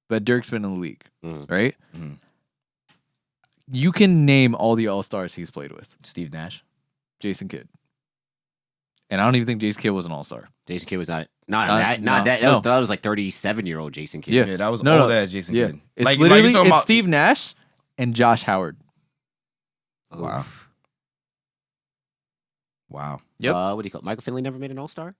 that Dirk's been in the league, right? Mhm. You can name all the All-Stars he's played with. Steve Nash. Jason Kidd. And I don't even think Jason Kidd was an All-Star. Jason Kidd was not no. that was like 37-year-old Jason Kidd. Yeah. Yeah, that was No, old no. ass Jason Yeah. Kidd. It's Like literally you're talking it's about- Steve Nash and Josh Howard. Wow. Wow. Yep. What do you call it? Michael Finley never made an All-Star?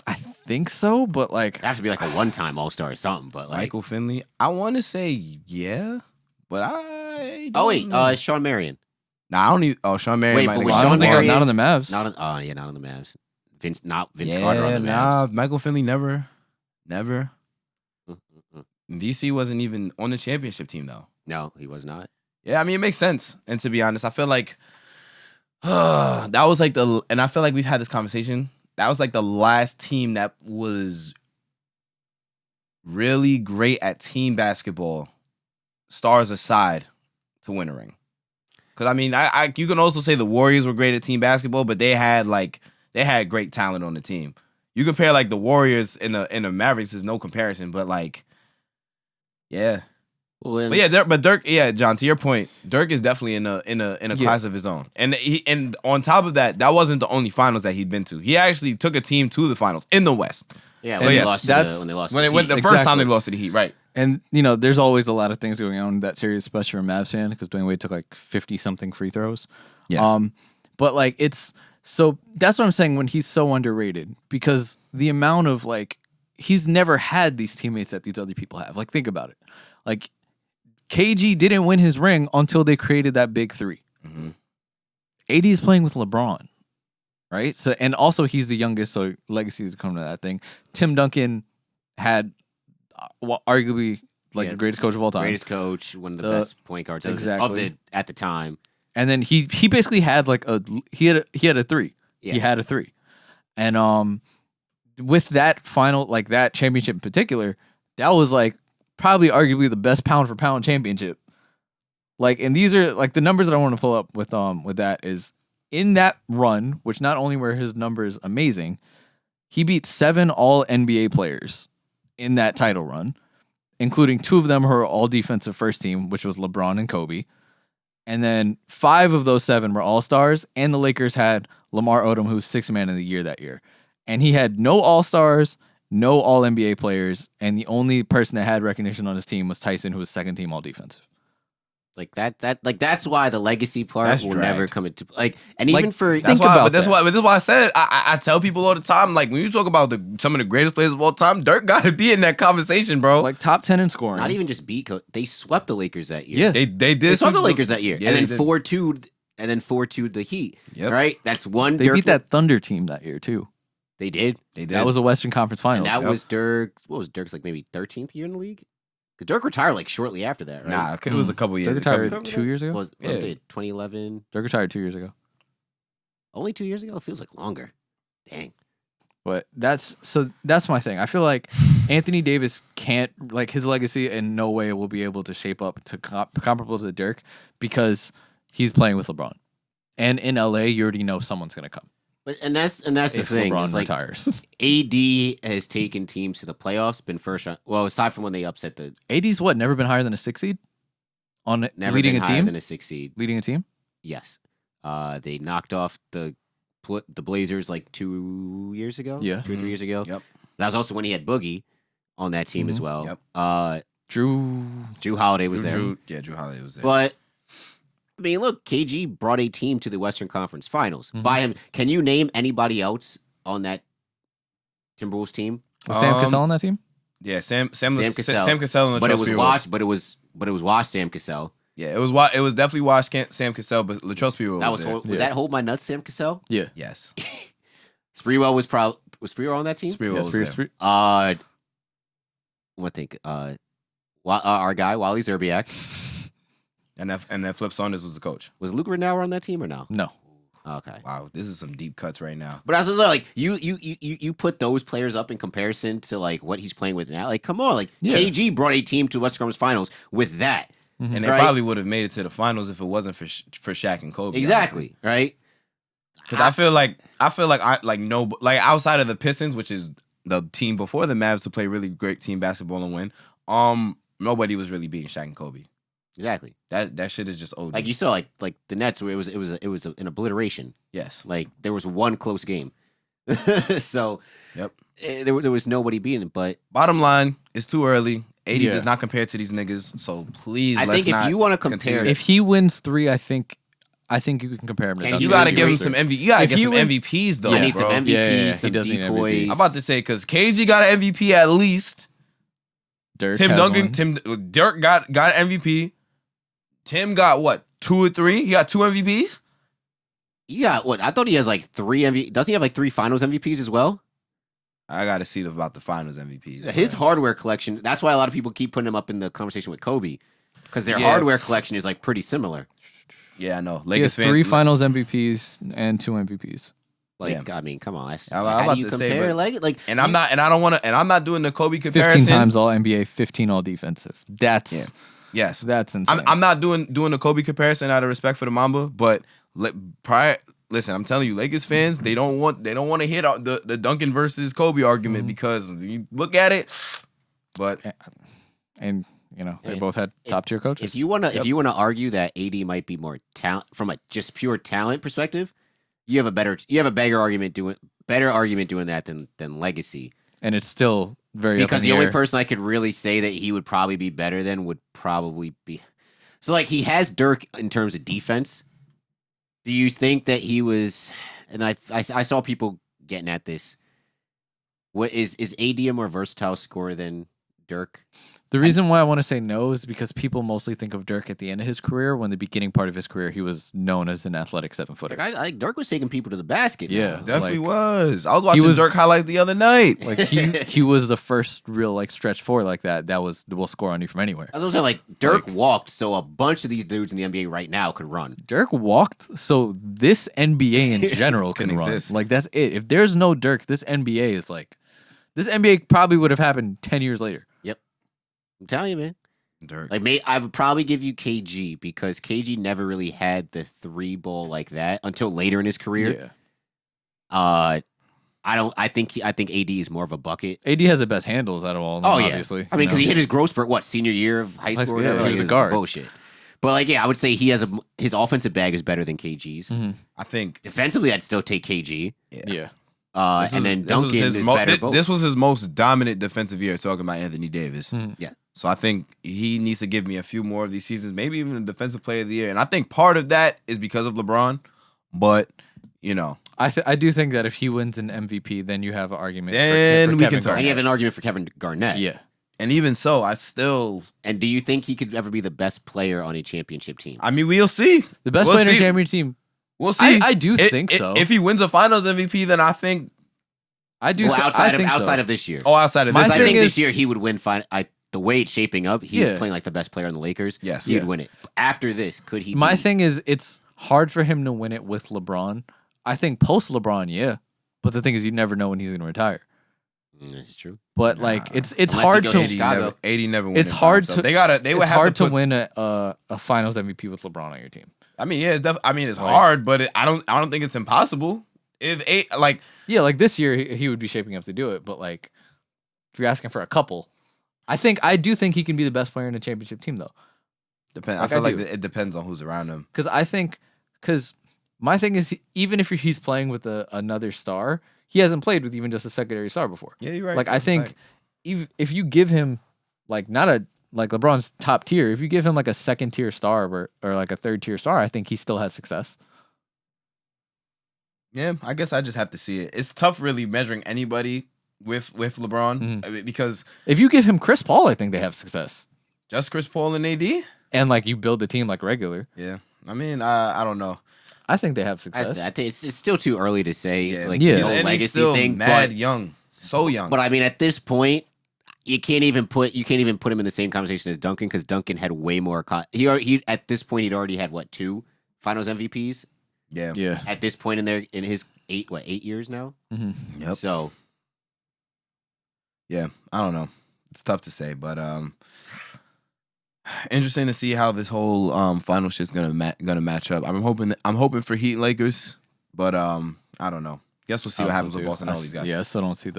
I think so, but like It'd have to be like a one-time All-Star or something, but like Michael Finley. I want to say yeah, but I. Oh wait, don't know. Sean Marion. Nah, I don't even. Oh, Sean Marion. Wait, might but have was got I don't Sean think one. Marion- not on the Mavs. Not on the Mavs. Vince Yeah, Carter on the nah. Mavs. Michael Finley never. Mm. VC wasn't even on the championship team though. No, he was not. Yeah, I mean it makes sense. And to be honest, I feel like that was like and I feel like we've had this conversation. That was like the last team that was really great at team basketball, stars aside, to win a ring. Because I mean, I you can also say the Warriors were great at team basketball, but they had great talent on the team. You compare like the Warriors and the Mavericks, is no comparison. But like, yeah. Well, But yeah, but Dirk, yeah, John, to your point, Dirk is definitely in a class of his own. And on top of that, that wasn't the only finals that he'd been to. He actually took a team to the finals in the West. yeah. So When, yes, they lost that's- when they lost When to it went Heat. the first time Exactly. they lost to the Heat, right? And you know, there's always a lot of things going on in that series, especially from Mavs fan, because Dwayne Wade took like 50 something free throws. Yes. But like it's So that's what I'm saying when he's so underrated, because the amount of like, he's never had these teammates that these other people have. Like, think about it. Like, KG didn't win his ring until they created that big three. Mm-hmm. AD is playing with LeBron, right? So, and also he's the youngest, so legacy is coming to that thing. Tim Duncan had arguably like the greatest coach of all time. Greatest coach, one of the best point guards at the time. And then he basically had like he had a three. Yeah. He had a three. And with that final, like that championship in particular, that was like probably arguably the best pound for pound championship. Like, and these are like the numbers that I want to pull up with that is in that run, which not only were his numbers amazing, he beat 7 all NBA players in that title run, including 2 of them who are all defensive first team, which was LeBron and Kobe. And then 5 of those 7 were all-stars, and the Lakers had Lamar Odom, who was 6th man of the year that year. And he had no all-stars, no all-NBA players, and the only person that had recognition on his team was Tyson, who was 2nd team all-defensive. Like that's why the legacy part will never come into like, and like, even for think about this is why I said I tell people all the time, like when you talk about some of the greatest players of all time, Dirk got to be in that conversation, bro. Like top 10 in scoring. not even just they swept the Lakers that year. Yeah, they They swept the Lakers that year, Yeah, and they then did. 4-2 the Heat. Yep. Right, that's one. they Dirk beat that Thunder team that year too. They did. They did. That was a Western Conference And Finals. that was Dirk. What was Dirk's like maybe 13th year in the league? Because Dirk retired like shortly after that, right? Nah, it was a couple years. Dirk a couple- retired 2 years ago. Was Yeah. 2011? Dirk retired 2 years ago. Only 2 years ago? It feels like longer. Dang. But that's my thing. I feel like Anthony Davis can't, like, his legacy in no way will be able to shape up to comparable to Dirk because he's playing with LeBron. And in LA, you already know someone's gonna come But and that's the if thing. LeBron Is like retires. AD has taken teams to the playoffs, been first round. Well, aside from when they upset the AD's what? Never been higher than a 6 seed on never leading been a higher team. than a 6 seed. Leading a team. Yes. They knocked off the Blazers like 2 years ago. Yeah. 2 or 3 years ago. Yep. That was also when he had Boogie on that team as well. Yep. Drew Holiday was there. Drew Holiday was there. But I mean, look, KG brought a team to the Western Conference Finals. Mhm. By him, can you name anybody else on that Timberwolves team? was Sam Cassell on that team. Yeah, Sam Cassell. Sam Cassell and But it Latrell was Sprewell. washed. But it was washed. Sam Cassell. Yeah, it was definitely washed Sam Cassell, but Latrell Sprewell That was there. was that Hold My Nuts? Sam Cassell. Yeah. Yes, Sprewell was Sprewell on that team. Sprewell Yeah, was there. What think? Our guy Wally Zerbiak. And then Flip Saunders was the coach. Was Luke Renauer on that team or no? No. Okay. Wow, this is some deep cuts right now. But I was just like, you put those players up in comparison to like what he's playing with now. Like, come on, like Yeah. KG brought a team to Western Conference Finals with that. And they Right. probably would have made it to the finals if it wasn't for Shaq and Kobe. Exactly. Right. Because I feel like outside of the Pistons, which is the team before the Mavs to play really great team basketball and win, nobody was really beating Shaq and Kobe. Exactly. That shit is just OD. Like you saw, like the Nets, where it was an obliteration. Yes. Like there was one close game. So Yep. there was nobody beating it. But Bottom line, it's too early. 80 Yeah. does not compare to these niggas. So please, I let's think if not you want to continue. compare, If he wins 3, I think you can compare him to Can Duncan. You gotta He give him was some there. MVP. You gotta If get he some wins- MVPs though, I need bro. some MVPs, Yeah, he some does need decoys. MVP. I'm about to say because KG got an MVP at least. Dirk Tim has Duncan, one. Dirk got an MVP. Tim got what? 2 or 3? He got 2 MVPs. Yeah, what? I thought he has like 3 MVP. Doesn't he have like 3 Finals MVPs as well? I gotta see about the Finals MVPs. His bro. hardware collection. That's why a lot of people keep putting him up in the conversation with Kobe, because their Yeah. hardware collection is like pretty similar. Yeah, I know. He has Lakers 3 Finals MVPs and 2 MVPs. Like, I mean, come on. That's, I'm how about do you to say, compare? but- like, And I'm not doing the Kobe comparison. 15 times all NBA, 15 all defensive. That's Yes. that's insane. I'm not doing the Kobe comparison out of respect for the Mamba, but listen, I'm telling you, Lakers fans, they don't want to hit the Duncan versus Kobe argument because you look at it. But and you know, they Yeah. both had top tier coaches. if you wanna argue that AD might be more talent from a just pure talent perspective, you have a better argument doing that than legacy. And it's still very Because up in the only air. person I could really say that he would probably be better than would probably be. So like he has Dirk in terms of defense. Do you think that he was? and I saw people getting at this. What is AD a more versatile scorer than Dirk? The reason why I want to say no is because people mostly think of Dirk at the end of his career. When the beginning part of his career, he was known as an athletic 7-footer. Like Dirk was taking people to the basket. Yeah. now. Definitely Like, was. I was watching was- Dirk highlights the other night. Like he was the first real like stretch forward like that will score on you from anywhere. I was saying, like Dirk walked, so a bunch of these dudes in the NBA right now could run. Dirk walked, so this NBA in general can Can run. exist. Like that's it. If there's no Dirk, this NBA is like this NBA probably would have happened 10 years later. I'm telling you, man. Dirk. Like, I would probably give you KG because KG never really had the 3-ball like that until later in his career. Yeah. I think AD is more of a bucket. AD has the best handles out of all of them, obviously. I mean, because you he know? hit his growth spurt senior year of high school. school, yeah, whatever, he like, was it a guard. Bullshit. But like, yeah, I would say his offensive bag is better than KG's. Mm-hmm. I think. Defensively, I'd still take KG. Yeah. And then Duncan is better both. This was his most dominant defensive year, talking about Anthony Davis. Yeah. So I think he needs to give me a few more of these seasons, maybe even a defensive player of the year. And I think part of that is because of LeBron. But, you know. I do think that if he wins an MVP, then you have an argument. Then for we Kevin can talk. And Garnett. you have an argument for Kevin Garnett. Yeah. And even so, I still. And do you think he could ever be the best player on a championship team? I mean, we'll see. The best We'll player in a see. championship team. We'll see. I do think so. If he wins a Finals MVP, then I think. I do. Well, I think so. outside of this year. Oh, outside of My this, I thing think is- this year he would win. The way it's shaping up, he's Yeah. playing like the best player on the Lakers. Yes. He'd Yeah. win it. After this, could he? My be- thing is, it's hard for him to win it with LeBron. I think post LeBron, yeah. But the thing is, you never know when he's going to retire. That's true. But like, it's Unless he hard goes to. to 80 Chicago. never, 80 never won. It's it by hard himself. to. They gotta. They would It's have hard to, to put, win a Finals MVP with LeBron on your team. I mean, yeah, it's it's Like- hard, but I don't think it's impossible. If Yeah, like this year he would be shaping up to do it. But like, if you're asking for a couple, I do think he can be the best player in a championship team though. depends. Like, I feel I like do. it depends on who's around him. Because my thing is, even if he's playing with another star, he hasn't played with even just a secondary star before. Yeah, you're right. Like I think if you give him like not a like LeBron's top tier, if you give him like a second tier star or like a third tier star, I think he still has success. Yeah, I guess I just have to see it. It's tough, really measuring anybody with LeBron I mean, because If you give him Chris Paul, I think they have success. just Chris Paul and AD. And like you build the team like regular, Yeah, I mean, I don't know. I think they have I success. think it's still too early to say. Yeah, Like Yeah. the whole and he's legacy still thing. mad young, so young. But I mean, at this point, you can't even put him in the same conversation as Duncan because Duncan had way more. He at this point he'd already had 2 Finals MVPs yeah, Yeah. at this point in his 8 years now. yep. So Yeah, I don't know. It's tough to say, but interesting to see how this whole final shit's gonna match up. I'm hoping for Heat Lakers, but I don't know. Guess we'll see what happens with Boston and all these guys. Yeah, I still don't see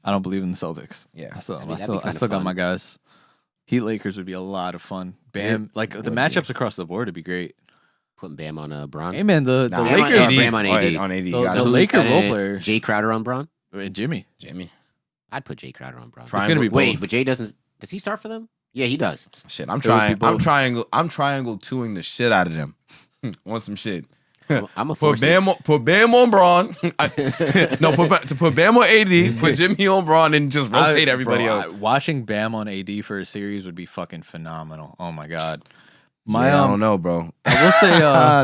I don't believe in the Celtics. Yeah. I still, I mean, I that'd still, be I kinda still got fun. my guys. Heat Lakers would be a lot of fun. Bam, Yeah, like the would be. matchups across the board would be great. putting Bam on Bron. Hey man, the Nah, Lakers, Bam on AD. on AD. The- got the you. Laker role Uh, players. Jay Crowder on Bron. and Jimmy. Jimmy. I'd put Jay Crowder on Bron. Try- It's gonna be Wait, both. but Jay doesn't. Does he start for them? Yeah, he does. Shit, I'm would be trying. I'm both. triangle 2ing the shit out of them. Want some shit? I'm a Put Bam on Braun. Put Bam on AD. Put Jimmy on Braun and just rotate everybody else. Watching Bam on AD for a series would be fucking phenomenal. Oh my god. I don't know, bro. I will say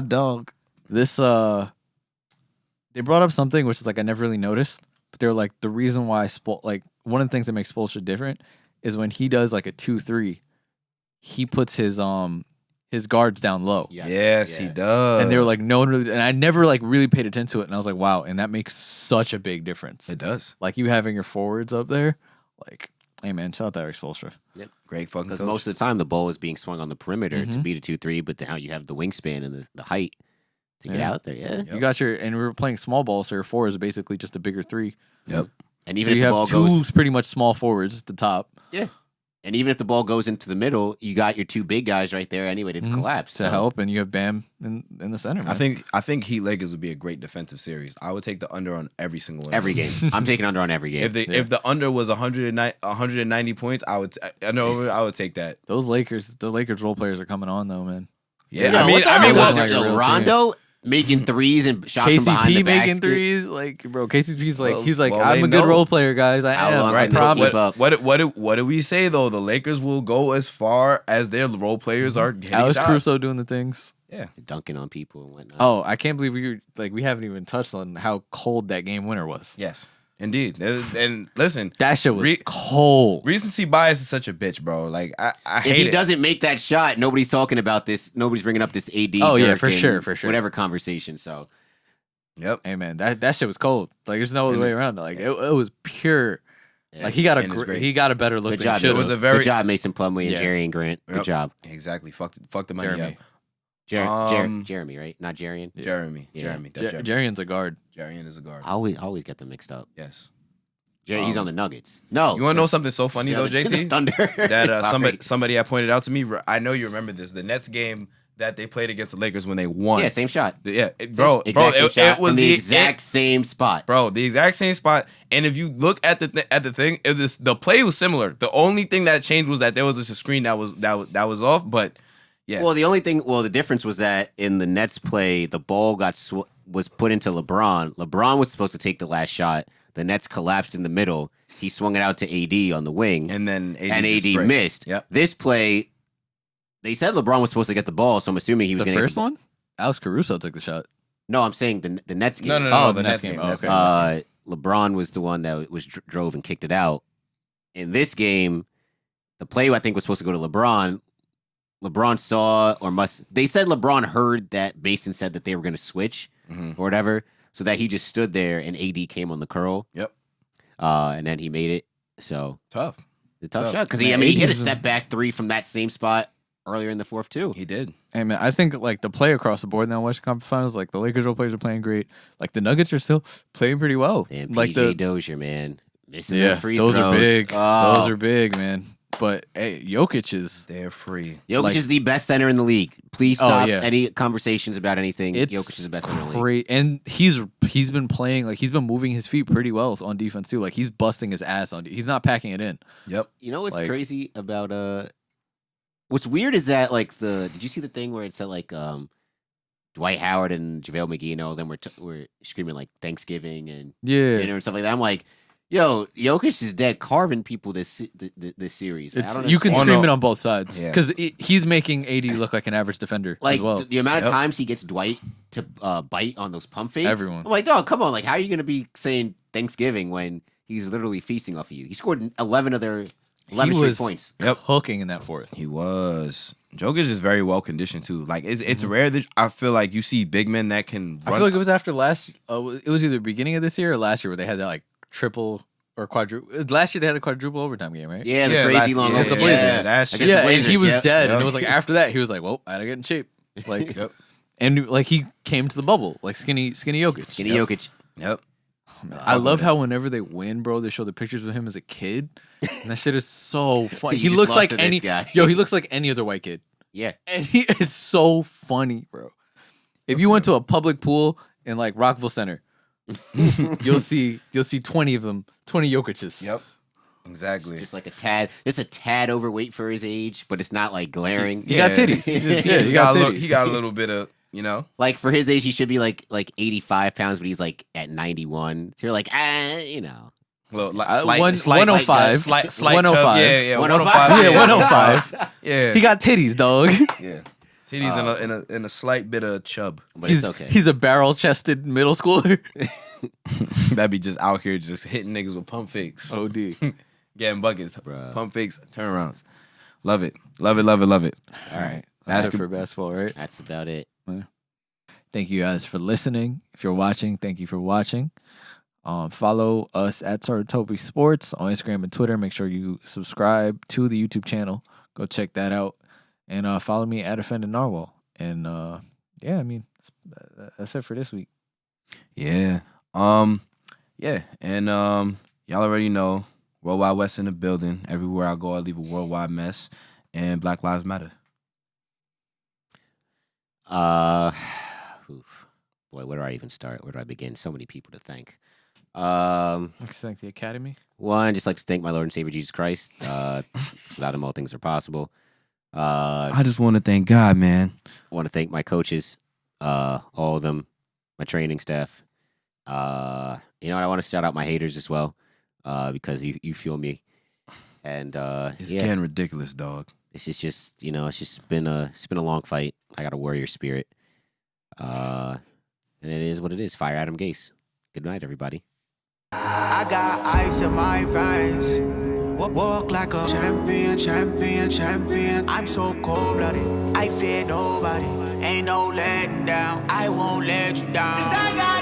dog. this they brought up something which is like I never really noticed, but they were like the reason why like one of the things that makes Spoelstra different is when he does like a 2-3, he puts his guards down low. Yeah. Yes, he does. And they were like, no one really, and I never like really paid attention to it. And I was like, wow. And that makes such a big difference. it does. Like you having your forwards up there, like, hey man, shout out to Eric Spoelstra. Great fucking Because coach. most of the time the ball is being swung on the perimeter to Mhm. beat a 2-3, but now you have the wingspan and the height to get Yeah. out there. Yeah. You got and we were playing small ball, so your 4 is basically just a bigger 3. Yep. And So even you if the have ball 2 goes, pretty much small forwards at the top and even if the ball goes into the middle, you got your 2 big guys right there anyway to collapse. to help, and you have Bam in the center. Man. I think Heat Lakers would be a great defensive series. I would take the under on every single one. Every game, I'm taking under on every game. If the under was 190 points, I would take that. the Lakers role players are coming on though, man. Yeah, Yeah, I mean, what the hell? well, Like a real Rondo. making threes and shots from behind the KCP making basket. threes, like bro. KCP's like Well, he's like well, I'm they a good know. role player, guys. I How am. long I can they promise. keep up? What do we say though? The Lakers will go as far as their role players are hitting Alex shots. Caruso doing the things. Yeah. Dunking on people and whatnot. Oh, I can't believe we haven't even touched on how cold that game winner was. Yes. Indeed. And listen, That shit was Re- cold. recency bias is such a bitch, bro. Like I if hate he it. doesn't make that shot, nobody's talking about this. Nobody's bringing up this AD. Oh, yeah, Dirk, for and sure, for sure. Whatever conversation. So Yep. Hey man, that shit was cold. Like there's no other And- way around it. Like it was pure. Yeah. Like he got And it's great. he got a better look good than job. he should It was have. a very good job, Mason Plumlee and Yeah. Jerry and Grant. Good Yep. job, exactly fuck the money Jeremy. up. Jeremy, right? Not Jarian. Jeremy. Yeah. Jeremy. That's Jeremy. Jarian's a guard. Jarian is a guard. I always get them mixed up. Yes. He's on the Nuggets. No, You want to know something so funny though, the JT? Thunder. That Sorry. somebody had pointed out to me. I know you remember this. The Nets game that they played against the Lakers when they won. Yeah, same shot. Yeah, bro, Exact same shot it was from the exact same spot. bro, the exact same spot. And if you look at the thing, the play was similar. The only thing that changed was that there was just a screen that was off. But yeah, Well, the difference was that in the Nets play, the ball was put into LeBron. LeBron was supposed to take the last shot. The Nets collapsed in the middle. He swung it out to AD on the wing, and then AD just break. missed. Yep. This play, they said LeBron was supposed to get the ball, so I'm assuming he was The going to first one, Alex Caruso took the shot. No, I'm saying the Nets game. No, Oh, the the Nets Nets game. game. Oh, Nets okay. game, Nets game. LeBron was the one that was drove and kicked it out. In this game, the play I think was supposed to go to LeBron. LeBron saw they said LeBron heard that Mason said that they were going to switch or whatever, so that he just stood there and AD came on the curl. Yep. And then he made it. So Tough. the tough Tough. shot because Man, he hit a AD's step back three from that same spot earlier in the fourth too. He did. Hey man, I think like the play across the board now in Western Conference Finals, like the Lakers role players are playing great. Like the Nuggets are still playing pretty well. And like PJ Dozier, man, missing yeah, the free those throws. are big. Oh. Those are big, man. But hey, Jokic is They're free. Jokic like- is the best center in the league. Please Oh, stop yeah. any conversations about anything. it's Jokic is the best center in the league. great, and he's been playing like he's been moving his feet pretty well on defense too. Like he's busting his ass on. He's not packing it in. Yep. You know what's Like- crazy about what's weird is that like did you see the thing where it said like Dwight Howard and JaVale McGee and all of them were screaming like Thanksgiving and Yeah, dinner and stuff like that. I'm like, yo, Jokic is dead carving people this series. I it's don't you can understand. Oh, scream no. it on both sides Yeah. because he's making AD look like an average defender Like as well. the amount of Yep. times he gets Dwight to bite on those pump fakes. Everyone. I'm like, dog, come on. Like, how are you going to be saying Thanksgiving when he's literally feasting off of you? He scored 11 of their 11 He straight was points. Yep. hooking in that fourth. He was. Jokic is very well conditioned too. Like it's rare that I feel like you see big men that can run. I feel like it was after last. It was either beginning of this year or last year where they had that like triple or quadruple. Last year they had a quadruple overtime game, right? Yeah, the crazy long Against the yeah, Blazers. yeah, That shit. Against the Yeah, and he Blazers, was yep. dead, and Yep. it was like after that he was like, "Well, I gotta get in shape." Like, Yep. and like he came to the bubble, like skinny Jokic. Skinny Jokic. Yep. I love how whenever they win, bro, they show the pictures of him as a kid, and that shit is so funny. You He just looks lost like to this any guy. he looks like any other white kid, Yeah. and he is so funny, bro. If you went to a public pool in like Rockville Center, you'll see 20 of them, 20 Jokic's. Yep. Exactly. Just like just a tad overweight for his age, but it's not like glaring. He got titties. He, He got titties. he got a little bit of, you know. Like for his age, he should be like 85 pounds, but he's like at 91. So you're like, Little, like, Uh, slight, one- slight, 105. slight, slight 105. chub. Yeah, 105. 105. Yeah, 105. Yeah, He got titties, dog. yeah. Titties in a slight bit of chub. but He's it's okay. he's a barrel chested middle schooler. That'd be just out here just hitting niggas with pump fakes, OD. getting buckets, Bruh. pump fakes, turnarounds. Love it, love it, love it, love it. All right. That's it Basket- for basketball, right? That's about it. Thank you guys for listening. If you're watching, thank you for watching. Follow us at Saratobi Sports on Instagram and Twitter. Make sure you subscribe to the YouTube channel. Go check that out. And follow me at Offended Narwhal. And yeah, I mean, that's it for this week. Yeah, yeah, and y'all already know Worldwide West in the building. Everywhere I go, I leave a worldwide mess, and Black Lives Matter. Oof. Boy, where do I even start? Where do I begin? So many people to thank. Next, thank the Academy. One, just like to thank my Lord and Savior Jesus Christ. Without him, all things are possible. I just want to thank God, man. I want to thank my coaches. all of them, my training staff. You know what? I want to shout out my haters as well, because you fuel me. And It's getting ridiculous, dog. it's just it's been a long fight. I got a warrior spirit. And it is what it is. Fire Adam Gase. Good night, everybody. I got ice in my veins. Walk like a champion, champion, champion. I'm so cold-blooded, I fear nobody. Ain't no letting down, I won't let you down. 'Cause I got